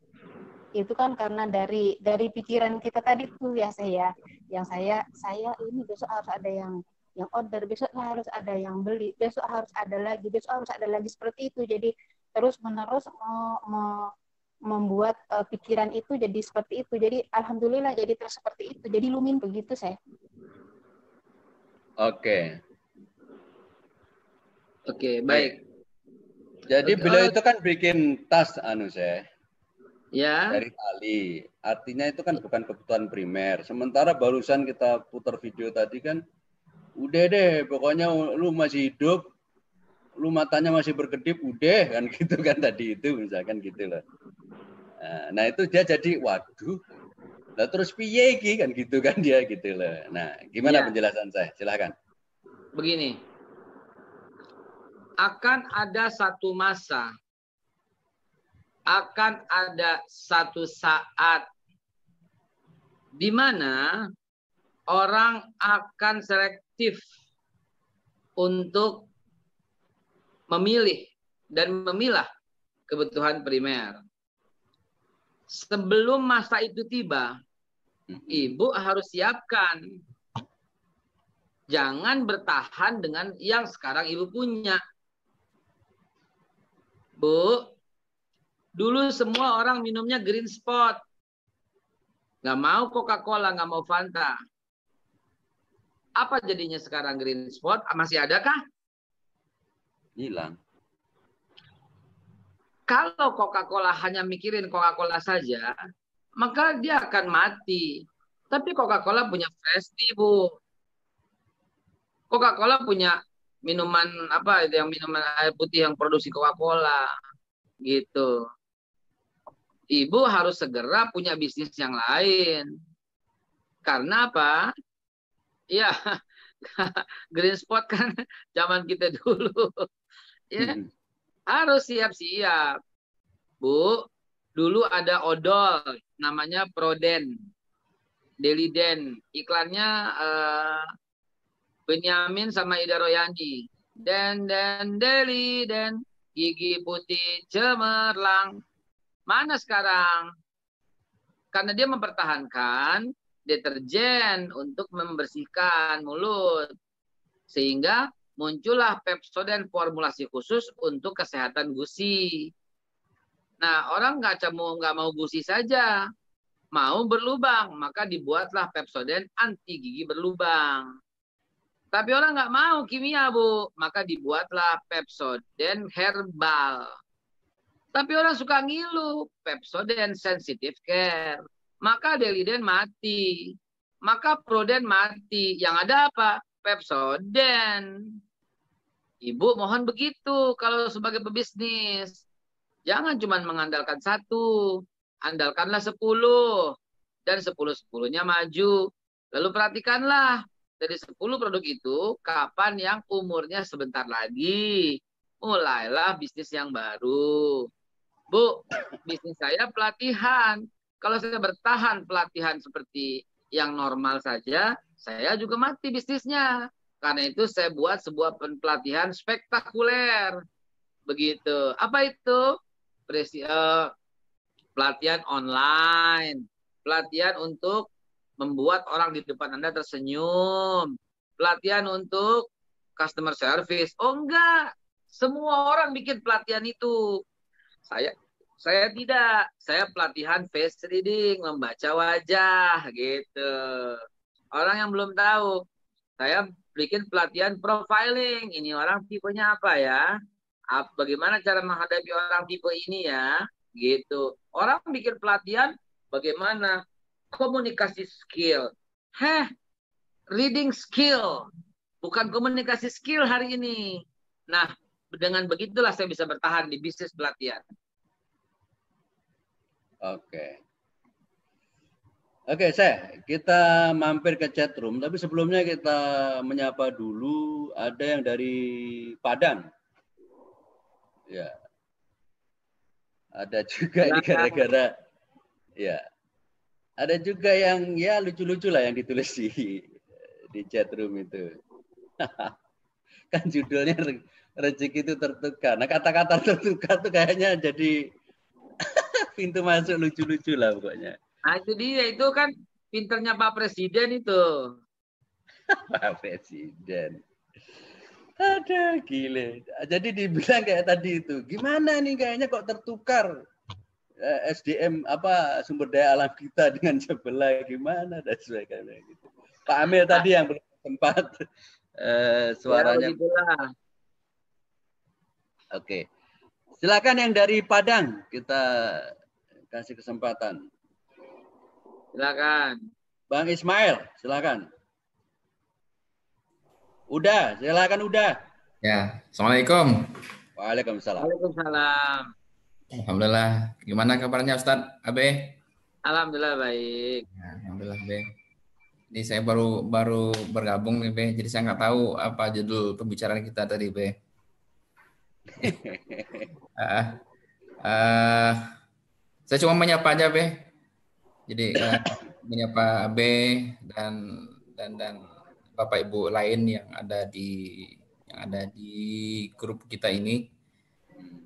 Speaker 6: Itu kan karena dari pikiran kita tadi tuh ya saya ini besok harus ada yang order, besok harus ada yang beli, besok harus ada lagi, besok harus ada lagi, seperti itu. Jadi terus menerus membuat pikiran itu jadi seperti itu. Jadi alhamdulillah jadi terus seperti itu. Jadi lumin begitu saya.
Speaker 1: Oke.
Speaker 2: Oke, baik.
Speaker 1: Jadi beliau itu kan bikin tas saya.
Speaker 2: Ya.
Speaker 1: Dari tali. Artinya itu kan bukan kebutuhan primer. Sementara barusan kita putar video tadi kan, udah deh, pokoknya lu masih hidup, lu matanya masih berkedip, udah kan gitu kan tadi itu misalkan gitu loh. Nah itu dia jadi waduh. Nah terus piye iki kan gitu kan dia gitu loh. Nah gimana penjelasan saya? Silakan.
Speaker 2: Begini. Akan ada satu masa, akan ada satu saat di mana orang akan selektif untuk memilih dan memilah kebutuhan primer. Sebelum masa itu tiba, ibu harus siapkan. Jangan bertahan dengan yang sekarang ibu punya. Bu, dulu semua orang minumnya Green Spot. Nggak mau Coca-Cola, nggak mau Fanta. Apa jadinya sekarang Green Spot? Masih adakah?
Speaker 1: Hilang.
Speaker 2: Kalau Coca-Cola hanya mikirin Coca-Cola saja, maka dia akan mati. Tapi Coca-Cola punya fresh tea, Bu. Coca-Cola punya minuman apa itu, yang minuman air putih yang produksi Coca-Cola. Gitu. Ibu harus segera punya bisnis yang lain. Karena apa? Ya, Green Spot kan zaman kita dulu. Ya, harus siap-siap. Bu, dulu ada odol namanya Proden. Deliden. Iklannya Benyamin sama Ida Royandi. Den Deliden, gigi putih cemerlang. Mana sekarang? Karena dia mempertahankan deterjen untuk membersihkan mulut. Sehingga muncullah Pepsodent formulasi khusus untuk kesehatan gusi. Nah, orang nggak mau gusi saja. Mau berlubang, maka dibuatlah Pepsodent anti gigi berlubang. Tapi orang nggak mau kimia, Bu. Maka dibuatlah Pepsodent herbal. Tapi orang suka ngilu, Pepsodent Sensitive Care. Maka Deliden mati. Maka Proden mati. Yang ada apa? Pepsodent. Ibu mohon begitu kalau sebagai pebisnis. Jangan cuma mengandalkan satu. Andalkanlah 10. Dan 10-10-nya maju. Lalu perhatikanlah. Dari 10 produk itu, kapan yang umurnya sebentar lagi. Mulailah bisnis yang baru. Bu, bisnis saya pelatihan. Kalau saya bertahan pelatihan seperti yang normal saja, saya juga mati bisnisnya. Karena itu saya buat sebuah pelatihan spektakuler. Begitu. Apa itu? Pelatihan online. Pelatihan untuk membuat orang di depan Anda tersenyum. Pelatihan untuk customer service. Oh enggak. Semua orang bikin pelatihan itu. Saya tidak. Saya pelatihan face reading, membaca wajah gitu. Orang yang belum tahu, saya bikin pelatihan profiling. Ini orang tipenya apa ya? Bagaimana cara menghadapi orang tipe ini ya? Gitu. Orang bikin pelatihan bagaimana komunikasi skill. Reading skill. Bukan komunikasi skill hari ini. Nah, dengan begitulah saya bisa bertahan di bisnis pelatihan.
Speaker 1: Oke. Oke, kita mampir ke chat room, tapi sebelumnya kita menyapa dulu ada yang dari Padang. Ya. Ada juga ini gara-gara ya. Ada juga yang ya lucu-lucu lah yang ditulis di chat room itu. Kan judulnya rezeki itu tertukar. Nah, kata-kata tertukar tuh kayaknya jadi pintu masuk lucu-lucu lah pokoknya.
Speaker 2: Nah, itu dia, itu kan pinternya Pak Presiden itu.
Speaker 1: Pak Presiden. Ada gile. Jadi dibilang kayak tadi itu. Gimana nih kayaknya kok tertukar SDM apa sumber daya alam kita dengan sebelah gimana dan sebagainya gitu. Pak Amir tadi yang belum sempat suaranya.
Speaker 2: Ya,
Speaker 1: Oke. Silakan yang dari Padang kita kasih kesempatan.
Speaker 2: Silakan.
Speaker 1: Bang Ismail, silakan. Udah, silakan udah.
Speaker 7: Ya, Assalamualaikum.
Speaker 1: Waalaikumsalam.
Speaker 2: Waalaikumsalam.
Speaker 7: Alhamdulillah. Gimana kabarnya Ustadz Abe?
Speaker 2: Alhamdulillah baik.
Speaker 7: Ya, Alhamdulillah Be. Ini saya baru bergabung nih Be, jadi saya nggak tahu apa judul pembicaraan kita tadi Be. Saya cuma menyapa aja Be. Jadi menyapa Abe dan Bapak Ibu lain yang ada di grup kita ini.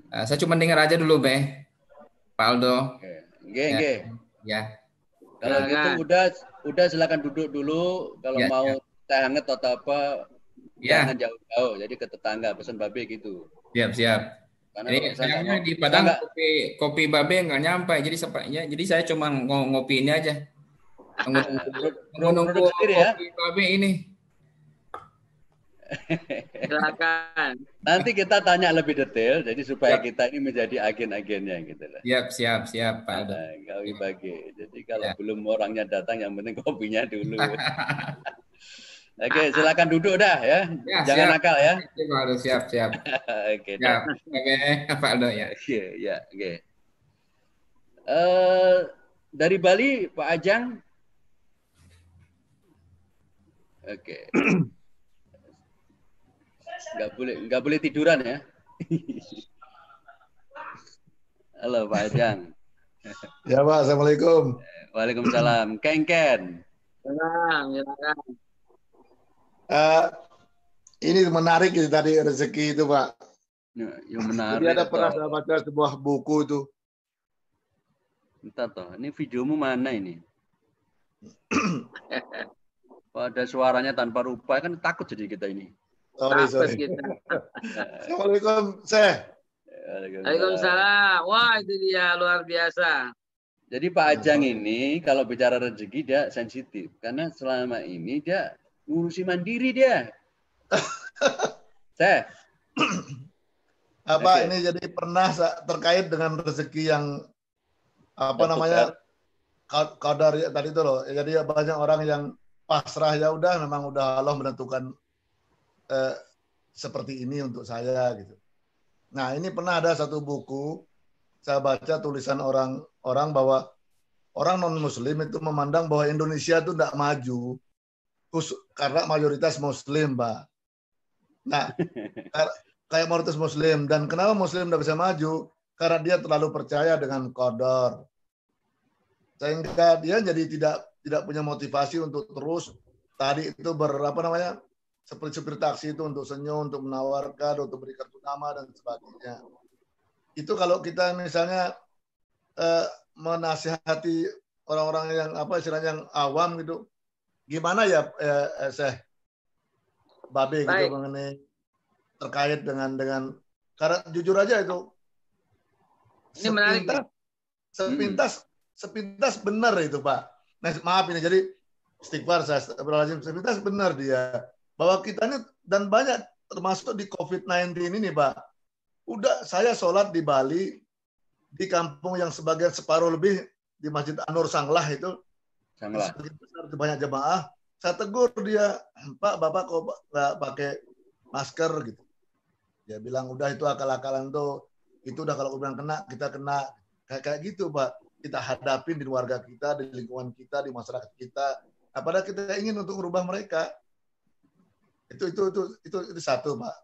Speaker 7: Saya cuma dengar aja dulu Be. Pak Aldo.
Speaker 1: Oke.
Speaker 7: Ya.
Speaker 1: Kalau gitu udah silakan duduk dulu. Kalau mau teh hangat atau apa jangan jauh-jauau. Jadi ke tetangga pesan babe gitu.
Speaker 7: Siap. Karena ini sayangnya di Padang kopi babe nggak nyampe. Jadi saya cuma ngopi ini aja. Menunggu kopi babe ini.
Speaker 2: Silakan.
Speaker 1: Nanti kita tanya lebih detail, jadi supaya kita ini menjadi agen-agennya gitu lah.
Speaker 7: Siap Pak.
Speaker 1: Kau bagi. Jadi kalau belum orangnya datang, yang penting kopinya dulu. Oke, silakan duduk dah ya. Jangan nakal ya.
Speaker 7: Siap.
Speaker 1: Oke.
Speaker 7: Pak Aldo ya.
Speaker 1: Ya. Oke. Dari Bali, Pak Ajang. Oke. Nggak boleh tiduran ya. Halo Pak Ajang.
Speaker 8: Ya Pak, Assalamualaikum.
Speaker 1: Waalaikumsalam. Ken.
Speaker 2: Silakan.
Speaker 8: Ini menarik itu tadi rezeki itu Pak.
Speaker 1: Nah, yang menarik.
Speaker 8: Jadi ada pernah saya baca sebuah buku itu.
Speaker 1: Entah toh, ini videomu mana ini? Ada suaranya tanpa rupa kan takut jadi kita ini.
Speaker 8: Sorry. Assalamualaikum, Syekh.
Speaker 2: Waalaikumsalam. Wah, itu dia luar biasa.
Speaker 1: Jadi Pak Ajang ini kalau bicara rezeki dia sensitif karena selama ini dia ngurusi mandiri dia. Syekh.
Speaker 8: Apa ini jadi pernah terkait dengan rezeki yang apa namanya qadar tadi itu loh. Jadi banyak orang yang pasrah ya udah memang udah Allah menentukan seperti ini untuk saya gitu. Nah ini pernah ada satu buku saya baca tulisan orang bahwa orang non Muslim itu memandang bahwa Indonesia itu tidak maju karena mayoritas Muslim, Pak. Nah kayak mayoritas Muslim dan kenapa Muslim tidak bisa maju? Karena dia terlalu percaya dengan qadar, sehingga dia jadi tidak punya motivasi untuk terus tadi itu seperti supir taksi itu untuk senyum, untuk menawarkan, untuk beri kartu nama dan sebagainya. Itu kalau kita misalnya menasihati orang-orang yang istilahnya yang awam gitu, gimana ya Syekh Babe gitu mengenai terkait dengan karena jujur aja itu
Speaker 2: ini menarik.
Speaker 8: Sepintas benar itu Pak. Nah maaf ini jadi istighfar saya sepintas benar dia. Bahwa kita ini dan banyak termasuk di COVID-19 ini Pak. Udah saya sholat di Bali di kampung yang sebagian separuh lebih di Masjid An-Nur Sanglah itu. Sanglah. Besar banyak jemaah. Saya tegur dia, Pak, Bapak kok nggak pakai masker gitu. Dia bilang udah itu akal-akalan tuh. Itu udah kalau bilang kena kita kena kayak gitu Pak. kita hadapin di keluarga kita, di lingkungan kita, di masyarakat kita. Nah, padahal kita ingin untuk merubah mereka. Itu satu, Pak.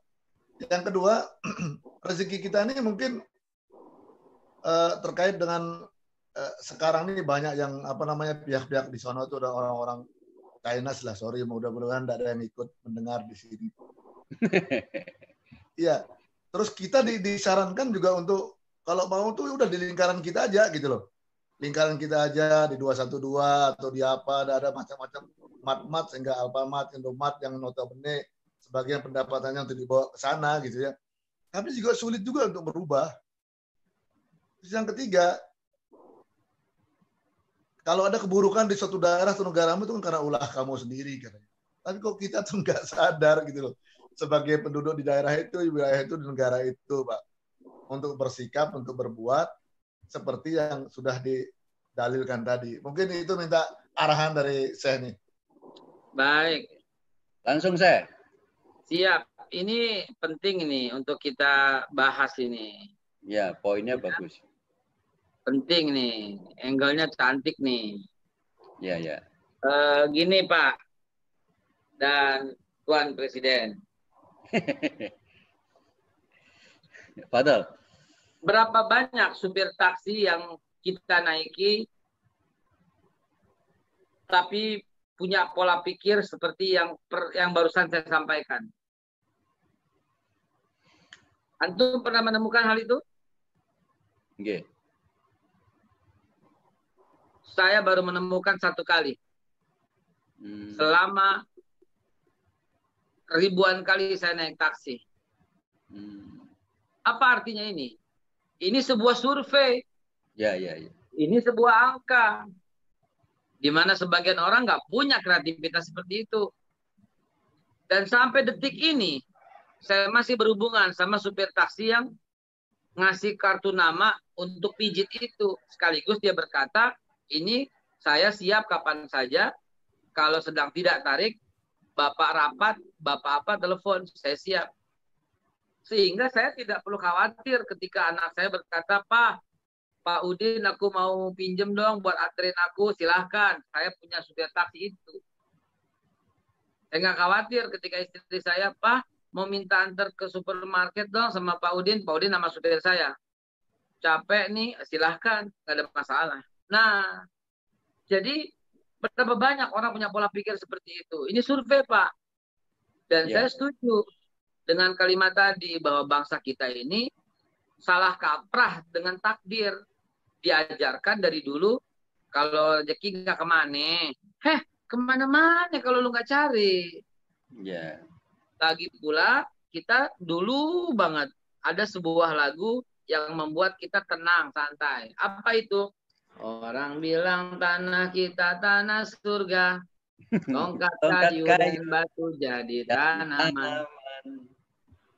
Speaker 8: Yang kedua, rezeki kita ini mungkin terkait dengan sekarang ini banyak yang pihak-pihak di sana itu ada orang-orang China lah, sorry, mudah-mudahan tidak ada yang ikut mendengar di sini. Iya, terus kita disarankan juga untuk kalau mau tuh udah di lingkaran kita aja gitu loh, lingkaran kita aja di 212 atau di apa, ada macam-macam mat sehingga Alfamart, Indomaret yang notabene sebagian pendapatannya untuk dibawa ke sana gitu ya. Tapi juga sulit juga untuk berubah. Terus yang ketiga, kalau ada keburukan di suatu daerah atau negaramu itu kan karena ulah kamu sendiri katanya. Tapi kok kita tuh nggak sadar gitu loh. Sebagai penduduk di daerah itu, di wilayah itu, di negara itu, Pak. Untuk bersikap, untuk berbuat seperti yang sudah didalilkan tadi. Mungkin itu minta arahan dari saya nih.
Speaker 2: Baik.
Speaker 1: Langsung saya.
Speaker 2: Siap. Ini penting ini untuk kita bahas ini.
Speaker 1: Ya, poinnya bagus.
Speaker 2: Penting nih, angle-nya cantik nih.
Speaker 1: Ya, ya.
Speaker 2: Gini Pak dan Tuan Presiden.
Speaker 1: Fadal.
Speaker 2: Berapa banyak supir taksi yang kita naiki tapi punya pola pikir seperti yang barusan saya sampaikan? Antum pernah menemukan hal itu?
Speaker 1: Okay.
Speaker 2: Saya baru menemukan satu kali. Selama ribuan kali saya naik taksi. Apa artinya ini? Ini sebuah survei.
Speaker 1: Ya.
Speaker 2: Ini sebuah angka. Di mana sebagian orang nggak punya kreativitas seperti itu. Dan sampai detik ini, saya masih berhubungan sama supir taksi yang ngasih kartu nama untuk pijit itu. Sekaligus dia berkata, ini saya siap kapan saja. Kalau sedang tidak tarik, Bapak rapat, Bapak apa, telepon, saya siap. Sehingga saya tidak perlu khawatir ketika anak saya berkata, Pak Udin, aku mau pinjem dong buat anterin aku, silahkan. Saya punya supir taksi itu. Saya nggak khawatir ketika istri saya, Pak, mau minta antar ke supermarket dong sama Pak Udin nama supir saya. Capek nih, silahkan, nggak ada masalah. Nah, jadi berapa banyak orang punya pola pikir seperti itu. Ini survei, Pak. Dan saya setuju dengan kalimat tadi bahwa bangsa kita ini salah kaprah dengan takdir. Diajarkan dari dulu, kalau rezeki nggak kemana. Kemana-mana kalau lu nggak cari. Lagi pula, kita dulu banget ada sebuah lagu yang membuat kita tenang, santai. Apa itu? Orang bilang tanah kita tanah surga, tongkat kayu dan batu jadi tanaman,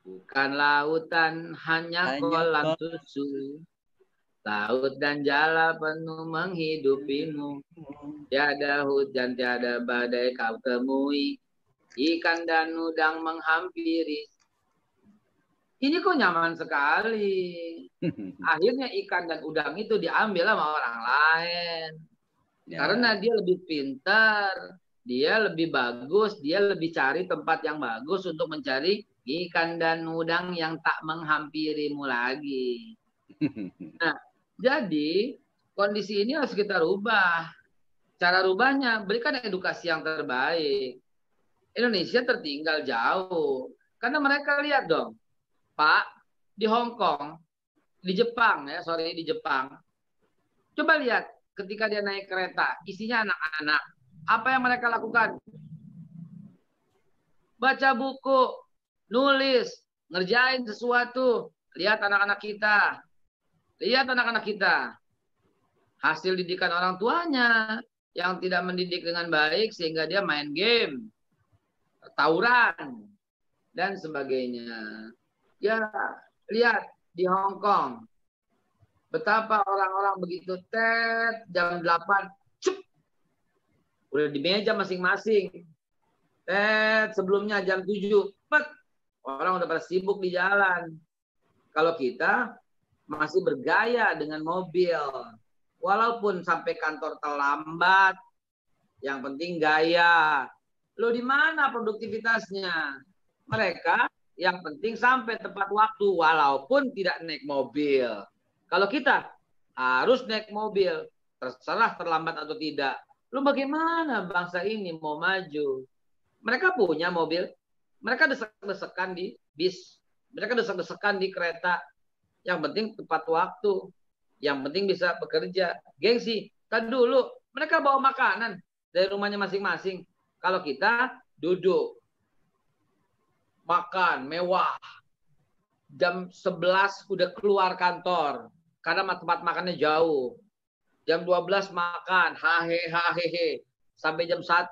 Speaker 2: bukan lautan hanya kolam susu, laut dan jala penuh menghidupimu, tiada hujan tiada badai kau temui, ikan dan udang menghampiri. Ini kok nyaman sekali. Akhirnya ikan dan udang itu diambil sama orang lain. Karena dia lebih pintar, dia lebih bagus, dia lebih cari tempat yang bagus untuk mencari ikan dan udang yang tak menghampirimu lagi. Nah, jadi kondisi ini harus kita rubah. Cara rubahnya, berikan edukasi yang terbaik. Indonesia tertinggal jauh. Karena mereka lihat dong, Pak, di Hong Kong, di Jepang, di Jepang. Coba lihat ketika dia naik kereta, isinya anak-anak. Apa yang mereka lakukan? Baca buku, nulis, ngerjain sesuatu. Lihat anak-anak kita. Lihat anak-anak kita. Hasil didikan orang tuanya yang tidak mendidik dengan baik sehingga dia main game, tawuran, dan sebagainya. Ya, lihat di Hong Kong. Betapa orang-orang begitu jam 8, cup, udah di meja masing-masing. Sebelumnya jam 7, orang udah pada sibuk di jalan. Kalau kita masih bergaya dengan mobil. walaupun sampai kantor terlambat, yang penting gaya. Lo di mana produktivitasnya? Mereka yang penting sampai tepat waktu walaupun tidak naik mobil. Kalau kita harus naik mobil, terserah terlambat atau tidak. Lu bagaimana bangsa ini mau maju? Mereka punya mobil, mereka desek-desekan di bis, mereka desek-desekan di kereta. Yang penting tepat waktu, yang penting bisa bekerja. Gengsi, kan dulu mereka bawa makanan dari rumahnya masing-masing. Kalau kita duduk, makan mewah, jam 11 udah keluar kantor karena tempat makannya jauh. Jam 12 makan, hahehe, sampai jam 1.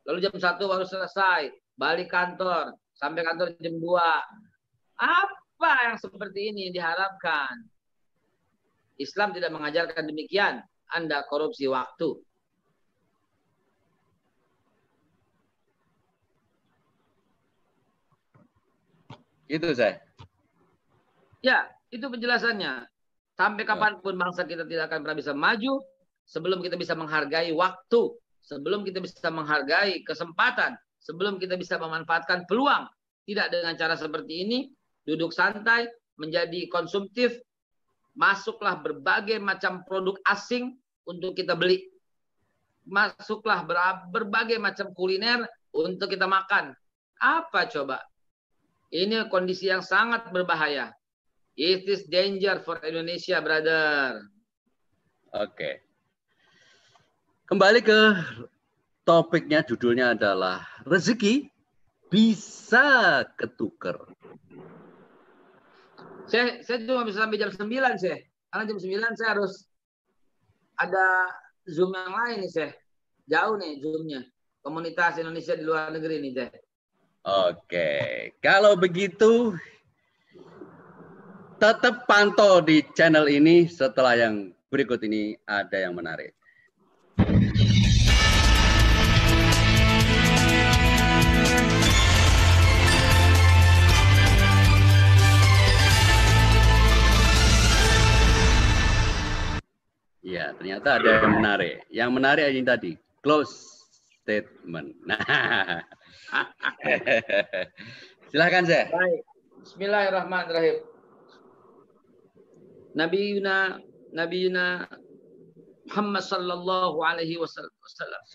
Speaker 2: Lalu jam 1 baru selesai, balik kantor, sampai kantor jam 2. Apa yang seperti ini diharapkan? Islam tidak mengajarkan demikian. Anda korupsi waktu.
Speaker 1: Itu saya.
Speaker 2: Ya, itu penjelasannya. Sampai kapanpun bangsa kita tidak akan pernah bisa maju sebelum kita bisa menghargai waktu, sebelum kita bisa menghargai kesempatan, sebelum kita bisa memanfaatkan peluang. Tidak dengan cara seperti ini, duduk santai, menjadi konsumtif, masuklah berbagai macam produk asing untuk kita beli. Masuklah berbagai macam kuliner untuk kita makan. Apa coba? Ini kondisi yang sangat berbahaya. It is danger for Indonesia, brother.
Speaker 1: Oke. Kembali ke topiknya, judulnya adalah rezeki bisa ketuker.
Speaker 2: Saya cuma bisa sampai jam 9, saya. Karena jam 9 saya harus ada Zoom yang lain nih, saya. Jauh nih Zoom-nya. Komunitas Indonesia di luar negeri nih, saya.
Speaker 1: Oke. Kalau begitu, tetap pantau di channel ini. Setelah yang berikut ini ada yang menarik. Ya, ternyata ada yang menarik. Yang menarik ini tadi, close statement. Nah, silakan saya.
Speaker 2: Baik. Bismillahirrahmanirrahim. Nabiuna Muhammad sallallahu alaihi wasallam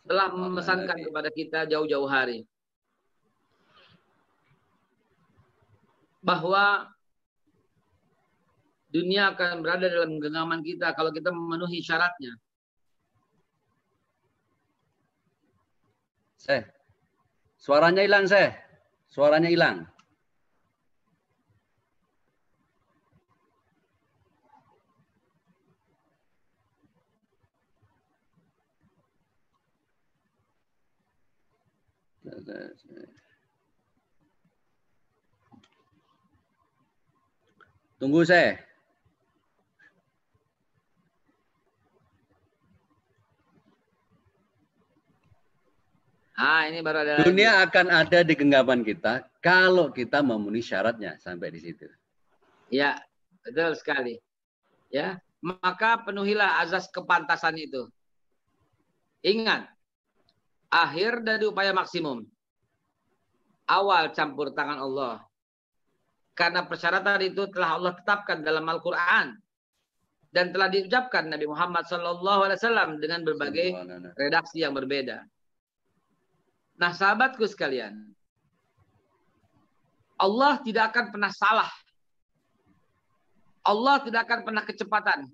Speaker 2: telah memesankan kepada kita jauh-jauh hari bahwa dunia akan berada dalam genggaman kita kalau kita memenuhi syaratnya.
Speaker 1: Suaranya hilang, Suaranya hilang. Tunggu, saya.
Speaker 2: Ini baru ada
Speaker 1: Dunia lagi. Akan ada di genggaman kita kalau kita memenuhi syaratnya, sampai di situ.
Speaker 2: Ya, betul sekali. Ya, maka penuhilah azas kepantasan itu. Ingat, akhir dari upaya maksimum. Awal campur tangan Allah. Karena persyaratan itu telah Allah tetapkan dalam Al-Quran. Dan telah diucapkan Nabi Muhammad SAW dengan berbagai redaksi yang berbeda. Nah, sahabatku sekalian, Allah tidak akan pernah salah. Allah tidak akan pernah kecepatan.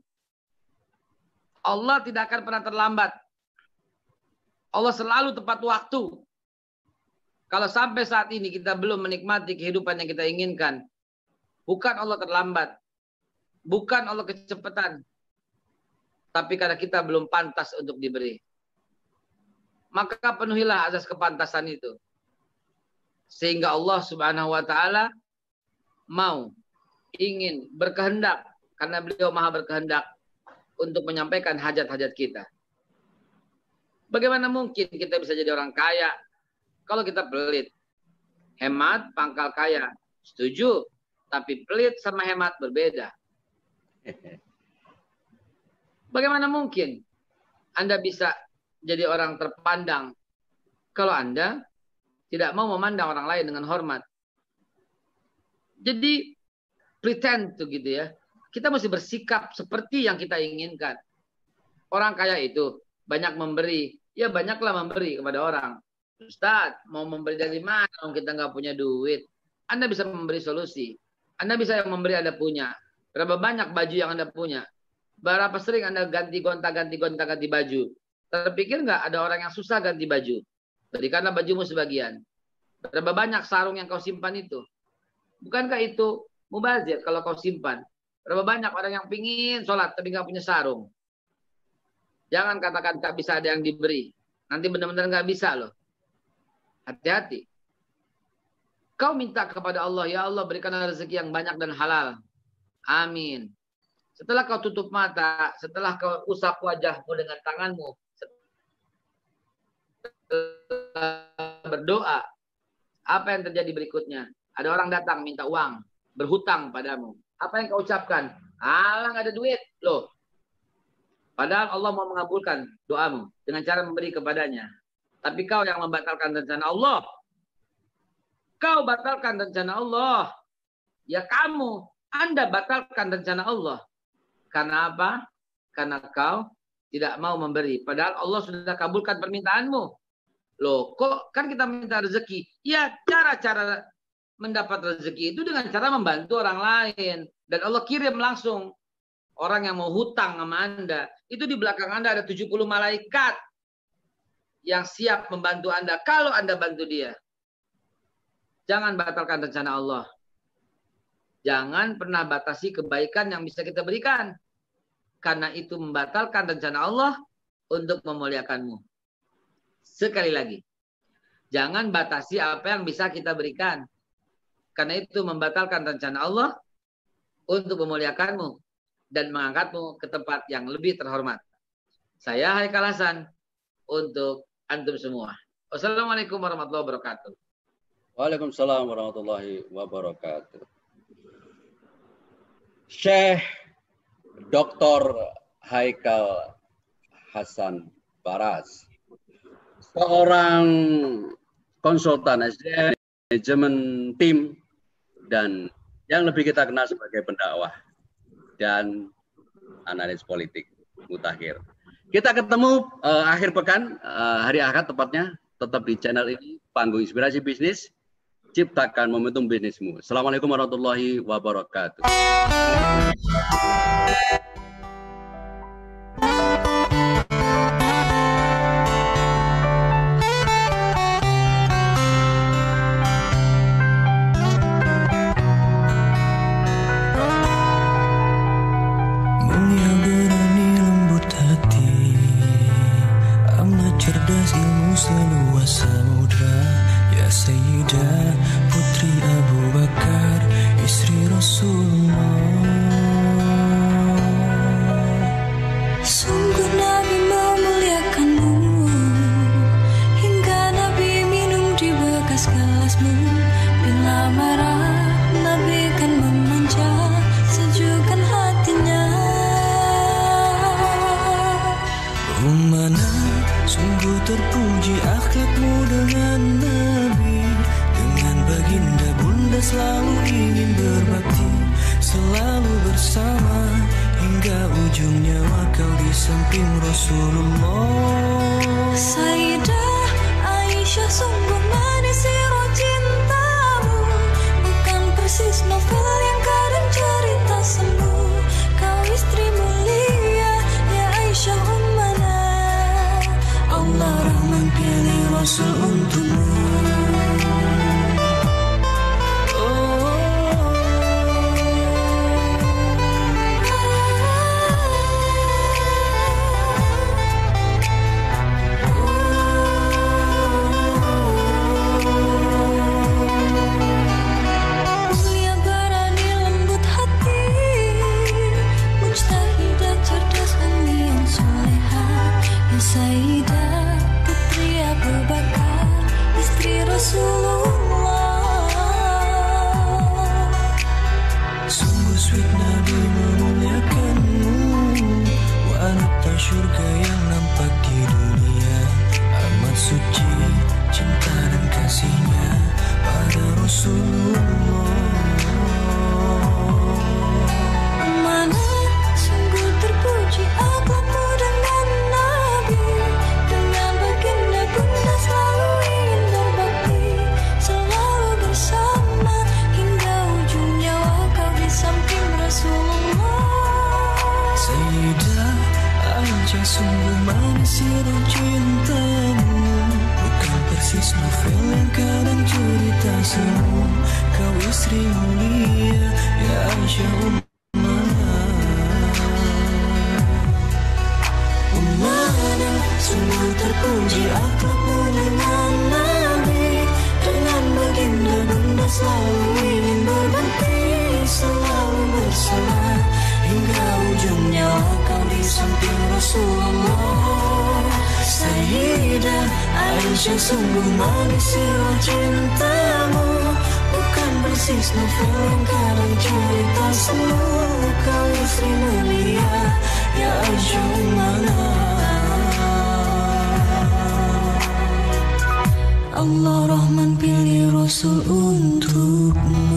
Speaker 2: Allah tidak akan pernah terlambat. Allah selalu tepat waktu. Kalau sampai saat ini kita belum menikmati kehidupan yang kita inginkan, bukan Allah terlambat, bukan Allah kecepatan, tapi karena kita belum pantas untuk diberi. Maka penuhilah azas kepantasan itu. Sehingga Allah Subhanahu wa taala ingin berkehendak, karena beliau maha berkehendak untuk menyampaikan hajat-hajat kita. Bagaimana mungkin kita bisa jadi orang kaya kalau kita pelit? Hemat pangkal kaya, setuju. Tapi pelit sama hemat berbeda. Bagaimana mungkin Anda bisa jadi orang terpandang kalau Anda tidak mau memandang orang lain dengan hormat? Jadi pretend tuh gitu ya. Kita mesti bersikap seperti yang kita inginkan. Orang kaya itu banyak memberi. Ya banyaklah memberi kepada orang. Ustaz, mau memberi dari mana kalau kita nggak punya duit? Anda bisa memberi solusi. Anda bisa yang memberi Anda punya. Berapa banyak baju yang Anda punya? Berapa sering Anda ganti baju? Terpikir nggak ada orang yang susah ganti baju? Berikanlah bajumu sebagian. Berapa banyak sarung yang kau simpan itu? Bukankah itu mubazir kalau kau simpan? Berapa banyak orang yang pingin sholat tapi nggak punya sarung? Jangan katakan tak bisa ada yang diberi. Nanti benar-benar nggak bisa loh. Hati-hati. Kau minta kepada Allah, ya Allah berikan rezeki yang banyak dan halal. Amin. Setelah kau tutup mata, setelah kau usap wajahmu dengan tanganmu, berdoa, apa yang terjadi berikutnya? Ada orang datang minta uang, berhutang padamu. Apa yang kau ucapkan? Alah, nggak ada duit. Loh. Padahal Allah mau mengabulkan doamu dengan cara memberi kepadanya. Tapi kau yang membatalkan rencana Allah. Kau batalkan rencana Allah. Ya kamu, Anda batalkan rencana Allah. Karena apa? Karena kau tidak mau memberi. Padahal Allah sudah kabulkan permintaanmu. Loh, kok kan kita minta rezeki? Ya, cara-cara mendapat rezeki itu dengan cara membantu orang lain. Dan Allah kirim langsung orang yang mau hutang sama Anda. Itu di belakang Anda ada 70 malaikat yang siap membantu Anda kalau Anda bantu dia. Jangan batalkan rencana Allah. Jangan pernah batasi kebaikan yang bisa kita berikan. Karena itu membatalkan rencana Allah untuk memuliakanmu. Sekali lagi. Jangan batasi apa yang bisa kita berikan. Karena itu membatalkan rencana Allah untuk memuliakanmu dan mengangkatmu ke tempat yang lebih terhormat. Saya Haikal Hasan untuk antum semua. Wassalamualaikum warahmatullahi wabarakatuh.
Speaker 1: Waalaikumsalam warahmatullahi wabarakatuh. Syekh Dr. Haikal Hasan Baras, seorang konsultan SDM, manajemen tim, dan yang lebih kita kenal sebagai pendakwah dan analis politik mutakhir. Kita ketemu akhir pekan, hari Ahad tepatnya, tetap di channel ini, Panggung Inspirasi Bisnis, ciptakan momentum bisnismu. Assalamualaikum warahmatullahi wabarakatuh.
Speaker 9: Seluas samudra, ya Sayyidah Putri Abu Bakar, istri Rasulullah. Sungguh Nabi memuliakanmu, hingga Nabi minum di bekas gelasmu. Bila marah, Nabi kan memanja, sejukkan hatinya. Mana sungguh terpuji akhlakmu dengan Nabi, dengan baginda bunda selalu ingin berbakti, selalu bersama hingga ujung nyawa kau di samping Rasulullah. Sayyidah Aisyah sungguh manis sirah cintamu, bukan persis novel yang kadang cerita semu. Kau istri mulia ya Aisyah ummana, Allah Rahman pilih Rasul untukmu. Mulia berani lembut hati, mujtahidah cerdas umi yang soleha, ya Sayyidah Putri Abu Bakar, sweet Nabi memuliakanmu, wanita surga yang nampak di dunia. Amat suci cinta dan kasihnya pada Rasulullah. Mana sungguh terpuji akhlakmu dengan Nabi, dengan baginda bunda selalu ingin berbakti, selalu bersama hingga ujung nyawa kau di samping Rasulullah. Sayyidah Aisyah, sungguh manis sirah cintamu, bukan persis novel yang kadang cerita semu. Kau istri mulia ya Aisyah Ummana, sungguh terpuji akhlakmu dengan Nabi, dengan baginda bunda selalu ingin berbakti, selalu bersama hingga ujung nyawa kau di samping Rasulullah. Sayyidah Aisyah, sungguh manis sirah cintamu, bukan persis novel yang kadang cerita semu. Kau istri mulia ya Aisyah Ummana. Allah Rahman pilih Rasul untukmu.